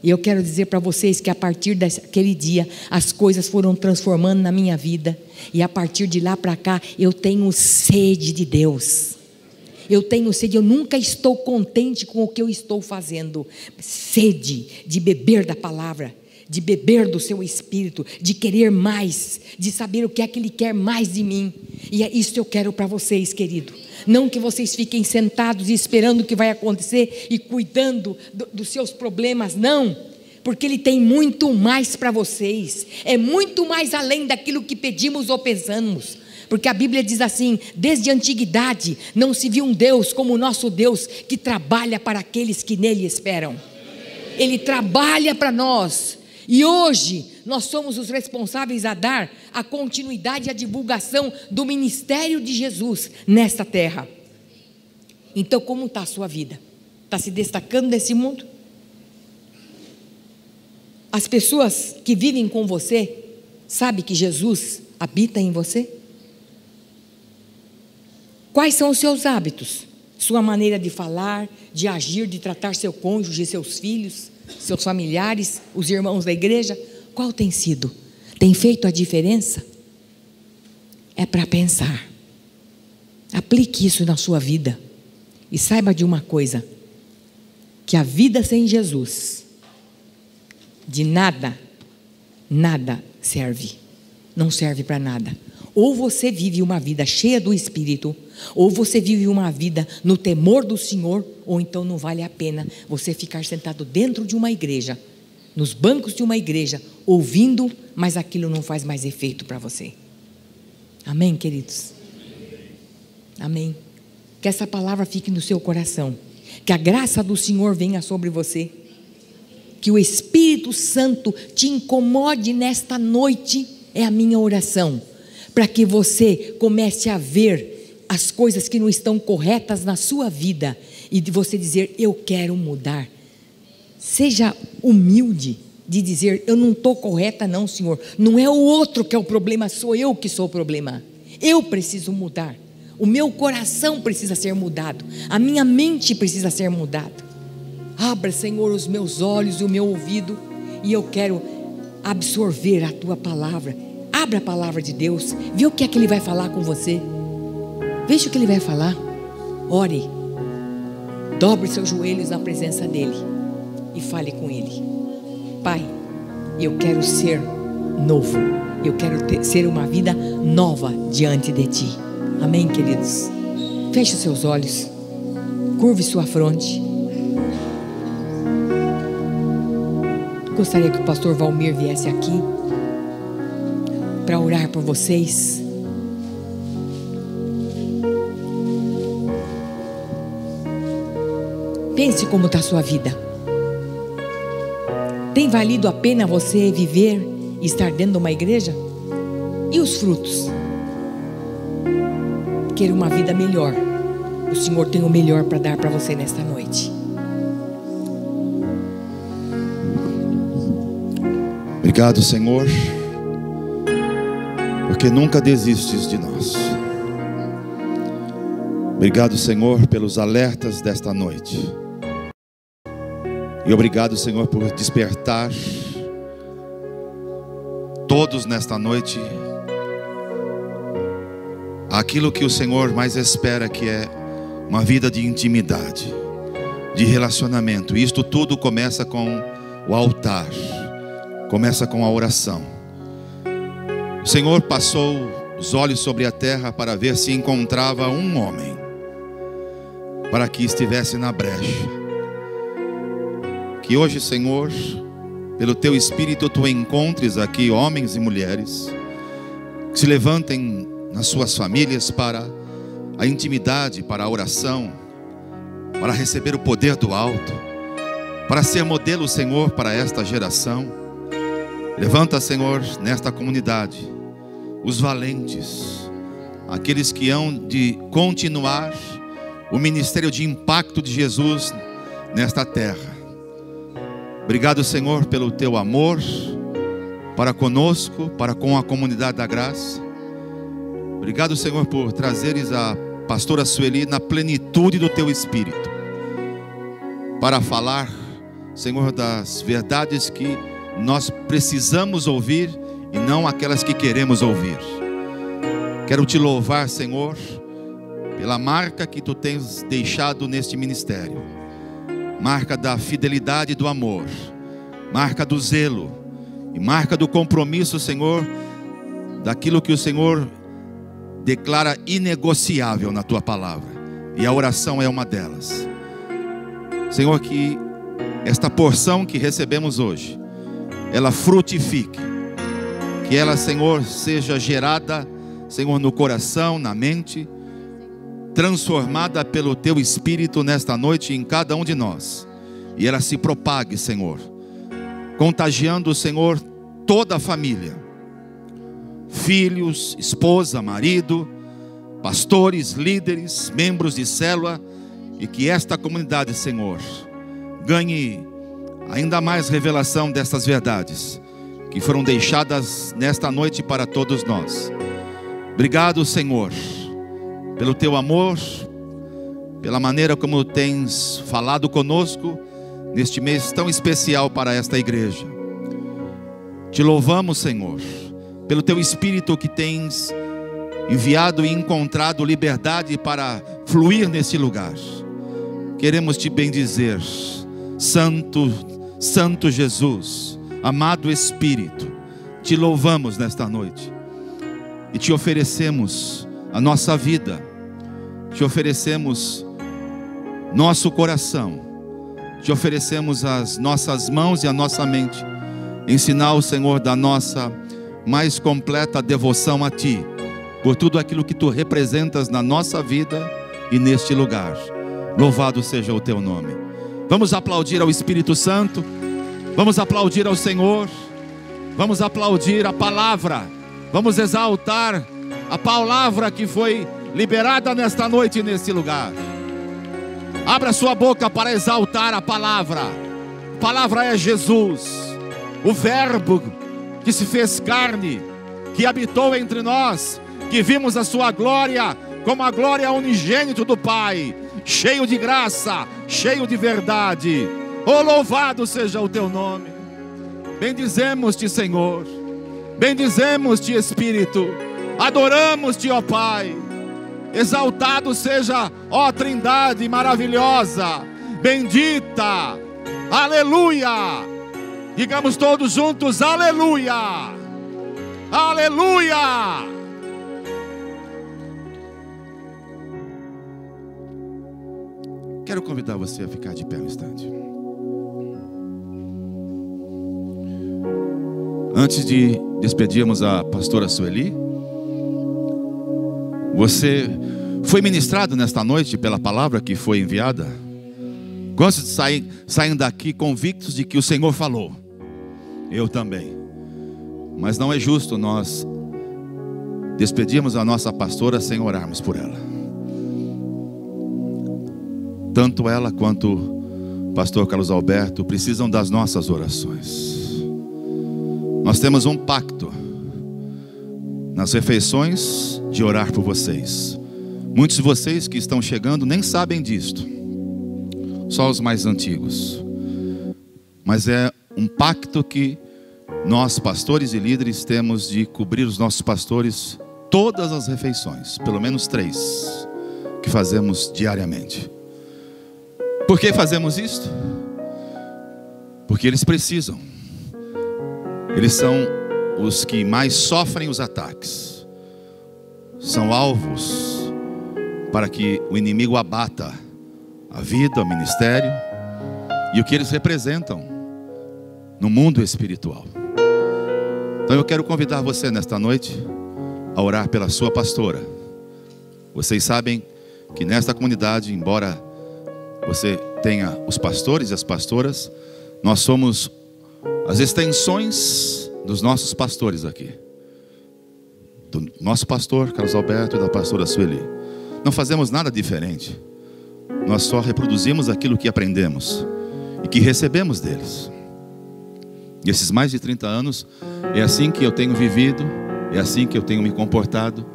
E eu quero dizer para vocês que a partir daquele dia as coisas foram transformando na minha vida, e a partir de lá para cá eu tenho sede de Deus. Eu tenho sede, eu nunca estou contente com o que eu estou fazendo. Sede de beber da palavra, de beber do seu Espírito, de querer mais, de saber o que é que Ele quer mais de mim. E é isso que eu quero para vocês, querido. Não que vocês fiquem sentados e esperando o que vai acontecer e cuidando dos seus problemas, não. Porque Ele tem muito mais para vocês. É muito mais além daquilo que pedimos ou pensamos. Porque a Bíblia diz assim: desde a antiguidade não se viu um Deus como o nosso Deus, que trabalha para aqueles que nele esperam. Ele trabalha para nós. E hoje nós somos os responsáveis a dar a continuidade e a divulgação do ministério de Jesus nesta terra. Então, como está a sua vida? Está se destacando nesse mundo? As pessoas que vivem com você sabem que Jesus habita em você? Quais são os seus hábitos? Sua maneira de falar, de agir, de tratar seu cônjuge, seus filhos, seus familiares, os irmãos da igreja? Qual tem sido? Tem feito a diferença? É para pensar. Aplique isso na sua vida. E saiba de uma coisa: que a vida sem Jesus, de nada serve. Não serve para nada. Ou você vive uma vida cheia do Espírito, ou você vive uma vida no temor do Senhor, ou então não vale a pena você ficar sentado dentro de uma igreja, nos bancos de uma igreja, ouvindo, mas aquilo não faz mais efeito para você. Amém, queridos? Amém. Que essa palavra fique no seu coração, que a graça do Senhor venha sobre você, que o Espírito Santo te incomode nesta noite, é a minha oração, para que você comece a ver as coisas que não estão corretas na sua vida, e de você dizer: eu quero mudar. Seja humilde de dizer: eu não estou correta não, Senhor, não é o outro que é o problema, sou eu que sou o problema, eu preciso mudar, o meu coração precisa ser mudado, a minha mente precisa ser mudada. Abra, Senhor, os meus olhos e o meu ouvido, e eu quero absorver a Tua palavra. Abra a palavra de Deus, vê o que é que Ele vai falar com você, veja o que Ele vai falar. Ore, dobre seus joelhos na presença dEle e fale com Ele: Pai, eu quero ser novo, eu quero ser uma vida nova diante de Ti. Amém, queridos? Feche os seus olhos, curve sua fronte. Gostaria que o pastor Valmir viesse aqui para orar por vocês. Pense como está a sua vida. Tem valido a pena você viver e estar dentro de uma igreja? E os frutos? Quer uma vida melhor? O Senhor tem o melhor para dar para você nesta noite. Obrigado, Senhor, porque nunca desistes de nós. Obrigado, Senhor, pelos alertas desta noite. E obrigado, Senhor, por despertar todos nesta noite aquilo que o Senhor mais espera, que é uma vida de intimidade, de relacionamento. E isto tudo começa com o altar, começa com a oração. O Senhor passou os olhos sobre a terra para ver se encontrava um homem para que estivesse na brecha. Que hoje, Senhor, pelo Teu Espírito, Tu encontres aqui homens e mulheres que se levantem nas suas famílias para a intimidade, para a oração, para receber o poder do alto, para ser modelo, Senhor, para esta geração. Levanta, Senhor, nesta comunidade os valentes, aqueles que hão de continuar o ministério de impacto de Jesus nesta terra. Obrigado, Senhor, pelo Teu amor para conosco, para com a comunidade da graça. Obrigado, Senhor, por trazeres a pastora Sueli na plenitude do Teu Espírito, para falar, Senhor, das verdades que nós precisamos ouvir e não aquelas que queremos ouvir. Quero Te louvar, Senhor, pela marca que Tu tens deixado neste ministério, marca da fidelidade e do amor, marca do zelo e marca do compromisso, Senhor, daquilo que o Senhor declara inegociável na Tua palavra, e a oração é uma delas. Senhor, que esta porção que recebemos hoje, ela frutifique, que ela, Senhor, seja gerada Senhor, no coração, na mente, transformada pelo Teu Espírito nesta noite em cada um de nós. E ela se propague, Senhor, contagiando, Senhor, toda a família. Filhos, esposa, marido, pastores, líderes, membros de célula. E que esta comunidade, Senhor, ganhe ainda mais revelação destas verdades que foram deixadas nesta noite para todos nós. Obrigado, Senhor, pelo Teu amor, pela maneira como tens falado conosco neste mês tão especial para esta igreja. Te louvamos, Senhor, pelo Teu Espírito que tens enviado e encontrado liberdade para fluir nesse lugar. Queremos Te bendizer, Santo, Santo Jesus, amado Espírito. Te louvamos nesta noite e Te oferecemos a nossa vida, Te oferecemos nosso coração, Te oferecemos as nossas mãos e a nossa mente, em sinal, Senhor, da nossa mais completa devoção a Ti, por tudo aquilo que Tu representas na nossa vida e neste lugar. Louvado seja o Teu nome. Vamos aplaudir ao Espírito Santo, vamos aplaudir ao Senhor, vamos aplaudir a palavra, vamos exaltar a palavra que foi liberada nesta noite neste lugar. Abra sua boca para exaltar a palavra. A palavra é Jesus, o Verbo que se fez carne, que habitou entre nós, que vimos a sua glória como a glória unigênita do Pai, cheio de graça, cheio de verdade. Oh, louvado seja o Teu nome. Bendizemos-Te, Senhor, bendizemos-Te, Espírito, adoramos-Te, ó Pai. Exaltado seja, ó Trindade maravilhosa, bendita, aleluia. Digamos todos juntos, aleluia, aleluia. Quero convidar você a ficar de pé um instante. Antes de despedirmos a pastora Sueli, você foi ministrado nesta noite pela palavra que foi enviada? Quantos saem daqui convictos de que o Senhor falou? Eu também. Mas não é justo nós despedirmos a nossa pastora sem orarmos por ela. Tanto ela quanto o pastor Carlos Alberto precisam das nossas orações. Nós temos um pacto nas refeições de orar por vocês. Muitos de vocês que estão chegando nem sabem disto, só os mais antigos. Mas é um pacto que nós, pastores e líderes, temos de cobrir os nossos pastores todas as refeições, pelo menos 3, que fazemos diariamente. Por que fazemos isto? Porque eles precisam. Eles são os que mais sofrem os ataques. São alvos para que o inimigo abata a vida, o ministério e o que eles representam no mundo espiritual. Então eu quero convidar você nesta noite a orar pela sua pastora. Vocês sabem que nesta comunidade, embora você tenha os pastores e as pastoras, nós somos as extensões dos nossos pastores aqui, do nosso pastor Carlos Alberto e da pastora Sueli. Não fazemos nada diferente. Nós só reproduzimos aquilo que aprendemos e que recebemos deles. E esses mais de 30 anos, é assim que eu tenho vivido, é assim que eu tenho me comportado,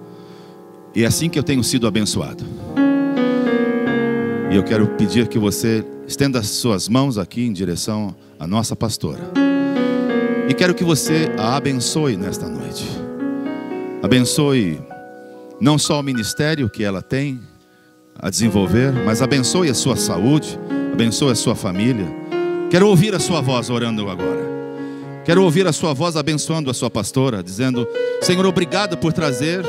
e é assim que eu tenho sido abençoado. E eu quero pedir que você estenda as suas mãos aqui em direção à nossa pastora. E quero que você a abençoe nesta noite. Abençoe não só o ministério que ela tem a desenvolver, mas abençoe a sua saúde, abençoe a sua família. Quero ouvir a sua voz orando agora. Quero ouvir a sua voz abençoando a sua pastora, dizendo: Senhor, obrigado por trazer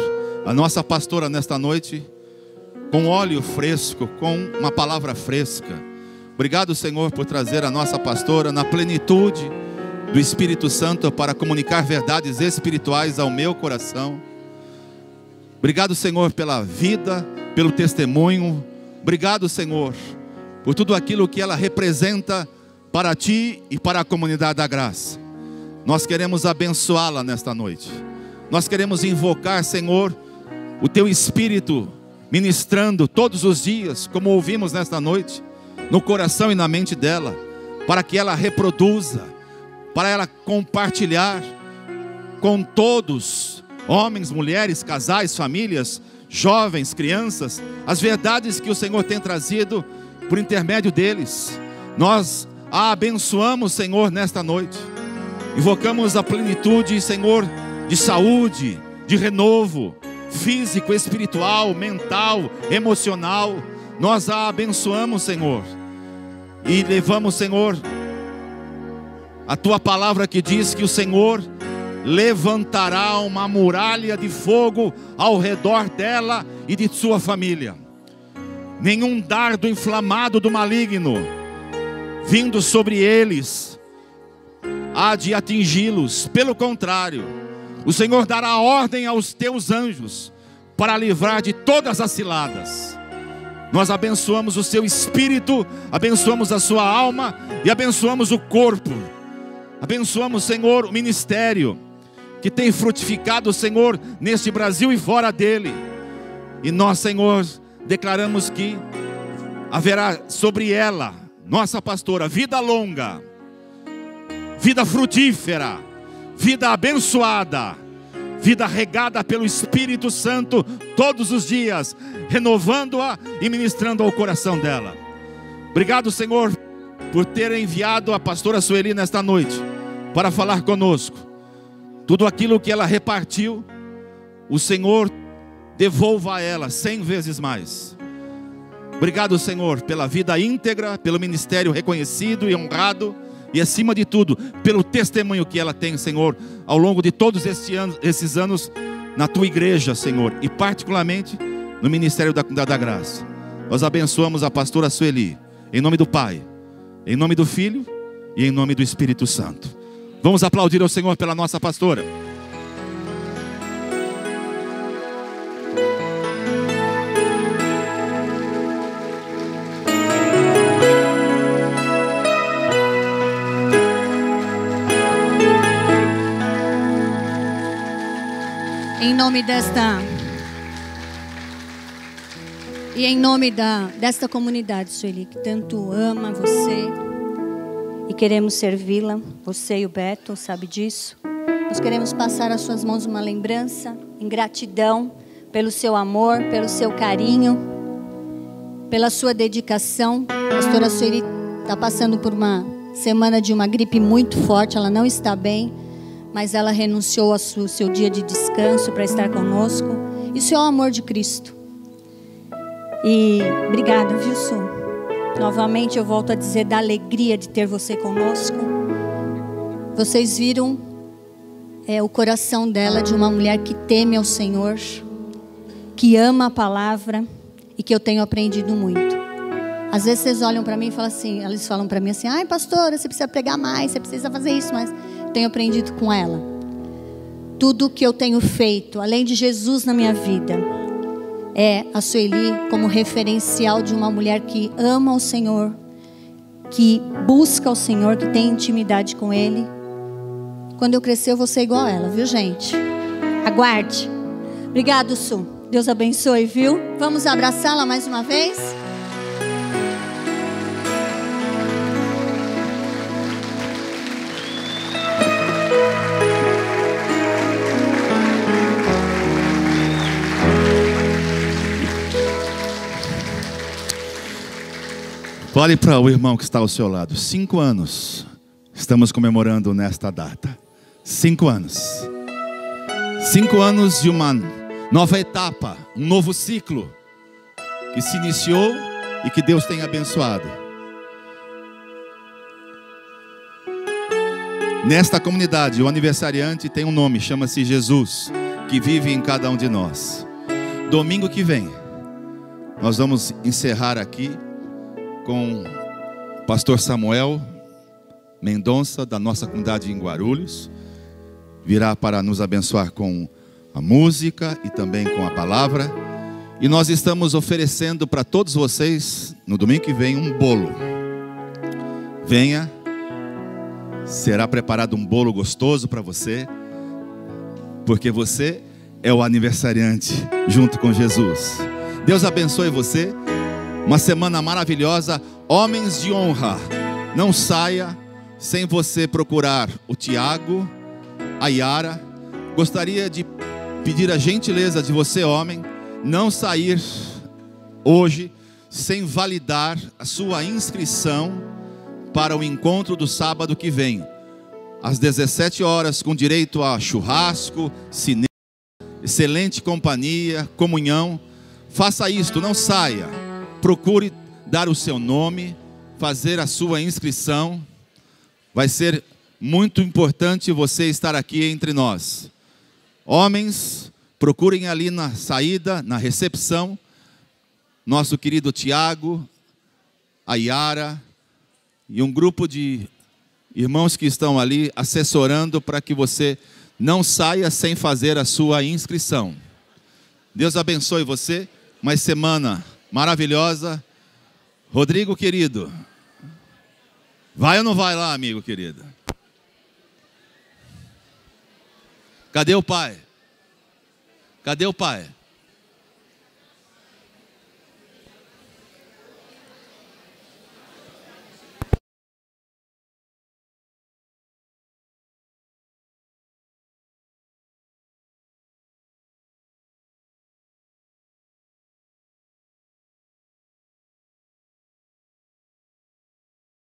a nossa pastora nesta noite com óleo fresco, com uma palavra fresca. Obrigado, Senhor, por trazer a nossa pastora na plenitude do Espírito Santo para comunicar verdades espirituais ao meu coração. Obrigado, Senhor, pela vida, pelo testemunho. Obrigado, Senhor, por tudo aquilo que ela representa para Ti e para a comunidade da graça. Nós queremos abençoá-la nesta noite. Nós queremos invocar, Senhor, o Teu Espírito ministrando todos os dias, como ouvimos nesta noite, no coração e na mente dela, para que ela reproduza, para ela compartilhar com todos, homens, mulheres, casais, famílias, jovens, crianças, as verdades que o Senhor tem trazido por intermédio deles. Nós a abençoamos, Senhor, nesta noite. Invocamos a plenitude, Senhor, de saúde, de renovo, físico, espiritual, mental, emocional. Nós a abençoamos, Senhor, e levamos, Senhor, a Tua palavra que diz que o Senhor levantará uma muralha de fogo ao redor dela e de sua família. Nenhum dardo inflamado do maligno vindo sobre eles há de atingi-los. Pelo contrário, o Senhor dará ordem aos Teus anjos para livrar de todas as ciladas. Nós abençoamos o seu espírito, abençoamos a sua alma e abençoamos o corpo. Abençoamos, Senhor, o ministério que tem frutificado, Senhor, neste Brasil e fora dele. E nós, Senhor, declaramos que haverá sobre ela, nossa pastora, vida longa, vida frutífera, vida abençoada, vida regada pelo Espírito Santo todos os dias, renovando-a e ministrando ao coração dela. Obrigado, Senhor, por ter enviado a pastora Sueli nesta noite para falar conosco. Tudo aquilo que ela repartiu, o Senhor devolva a ela 100 vezes mais. Obrigado, Senhor, pela vida íntegra, pelo ministério reconhecido e honrado, e acima de tudo, pelo testemunho que ela tem, Senhor, ao longo de todos esses anos na Tua igreja, Senhor, e particularmente no ministério da Comunidade da Graça. Nós abençoamos a pastora Sueli, em nome do Pai, em nome do Filho e em nome do Espírito Santo. Vamos aplaudir ao Senhor pela nossa pastora. Em nome desta comunidade, Sueli, que tanto ama você e queremos servi-la, você e o Beto, sabe disso. Nós queremos passar às suas mãos uma lembrança em gratidão pelo seu amor, pelo seu carinho, pela sua dedicação. A pastora Sueli está passando por uma semana de uma gripe muito forte, ela não está bem, mas ela renunciou ao seu dia de descanso para estar conosco. Isso é o amor de Cristo. E obrigada, viu, Su? Novamente eu volto a dizer da alegria de ter você conosco. Vocês viram o coração dela, de uma mulher que teme ao Senhor, que ama a palavra e que eu tenho aprendido muito. Às vezes vocês olham para mim e falam assim, eles falam para mim assim: ai, pastora, você precisa pregar mais, você precisa fazer isso, mas tenho aprendido com ela. Tudo que eu tenho feito, além de Jesus na minha vida, é a Sueli como referencial de uma mulher que ama o Senhor, que busca o Senhor, que tem intimidade com Ele. Quando eu crescer eu vou ser igual a ela, viu, gente? Aguarde. Obrigado, Su. Deus abençoe, viu? Vamos abraçá-la mais uma vez? Olhe para o irmão que está ao seu lado. 5 anos estamos comemorando nesta data. 5 anos. 5 anos de uma nova etapa, um novo ciclo que se iniciou e que Deus tem abençoado. Nesta comunidade, o aniversariante tem um nome, chama-se Jesus, que vive em cada um de nós. Domingo que vem, nós vamos encerrar aqui com o pastor Samuel Mendonça, da nossa comunidade em Guarulhos. Virá para nos abençoar com a música e também com a palavra. E nós estamos oferecendo para todos vocês, no domingo que vem, um bolo. Venha, será preparado um bolo gostoso para você, porque você é o aniversariante junto com Jesus. Deus abençoe você. Uma semana maravilhosa. Homens de honra, não saia sem você procurar o Tiago, a Yara. Gostaria de pedir a gentileza de você, homem, não sair hoje sem validar a sua inscrição para o encontro do sábado que vem, às 17 horas, com direito a churrasco, cinema, excelente companhia, comunhão. Faça isto, não saia. Procure dar o seu nome, fazer a sua inscrição. Vai ser muito importante você estar aqui entre nós. Homens, procurem ali na saída, na recepção, nosso querido Tiago, a Yara e um grupo de irmãos que estão ali assessorando para que você não saia sem fazer a sua inscrição. Deus abençoe você. Uma semana maravilhosa. Rodrigo, querido, vai ou não vai lá, amigo querido? Cadê o pai? Cadê o pai?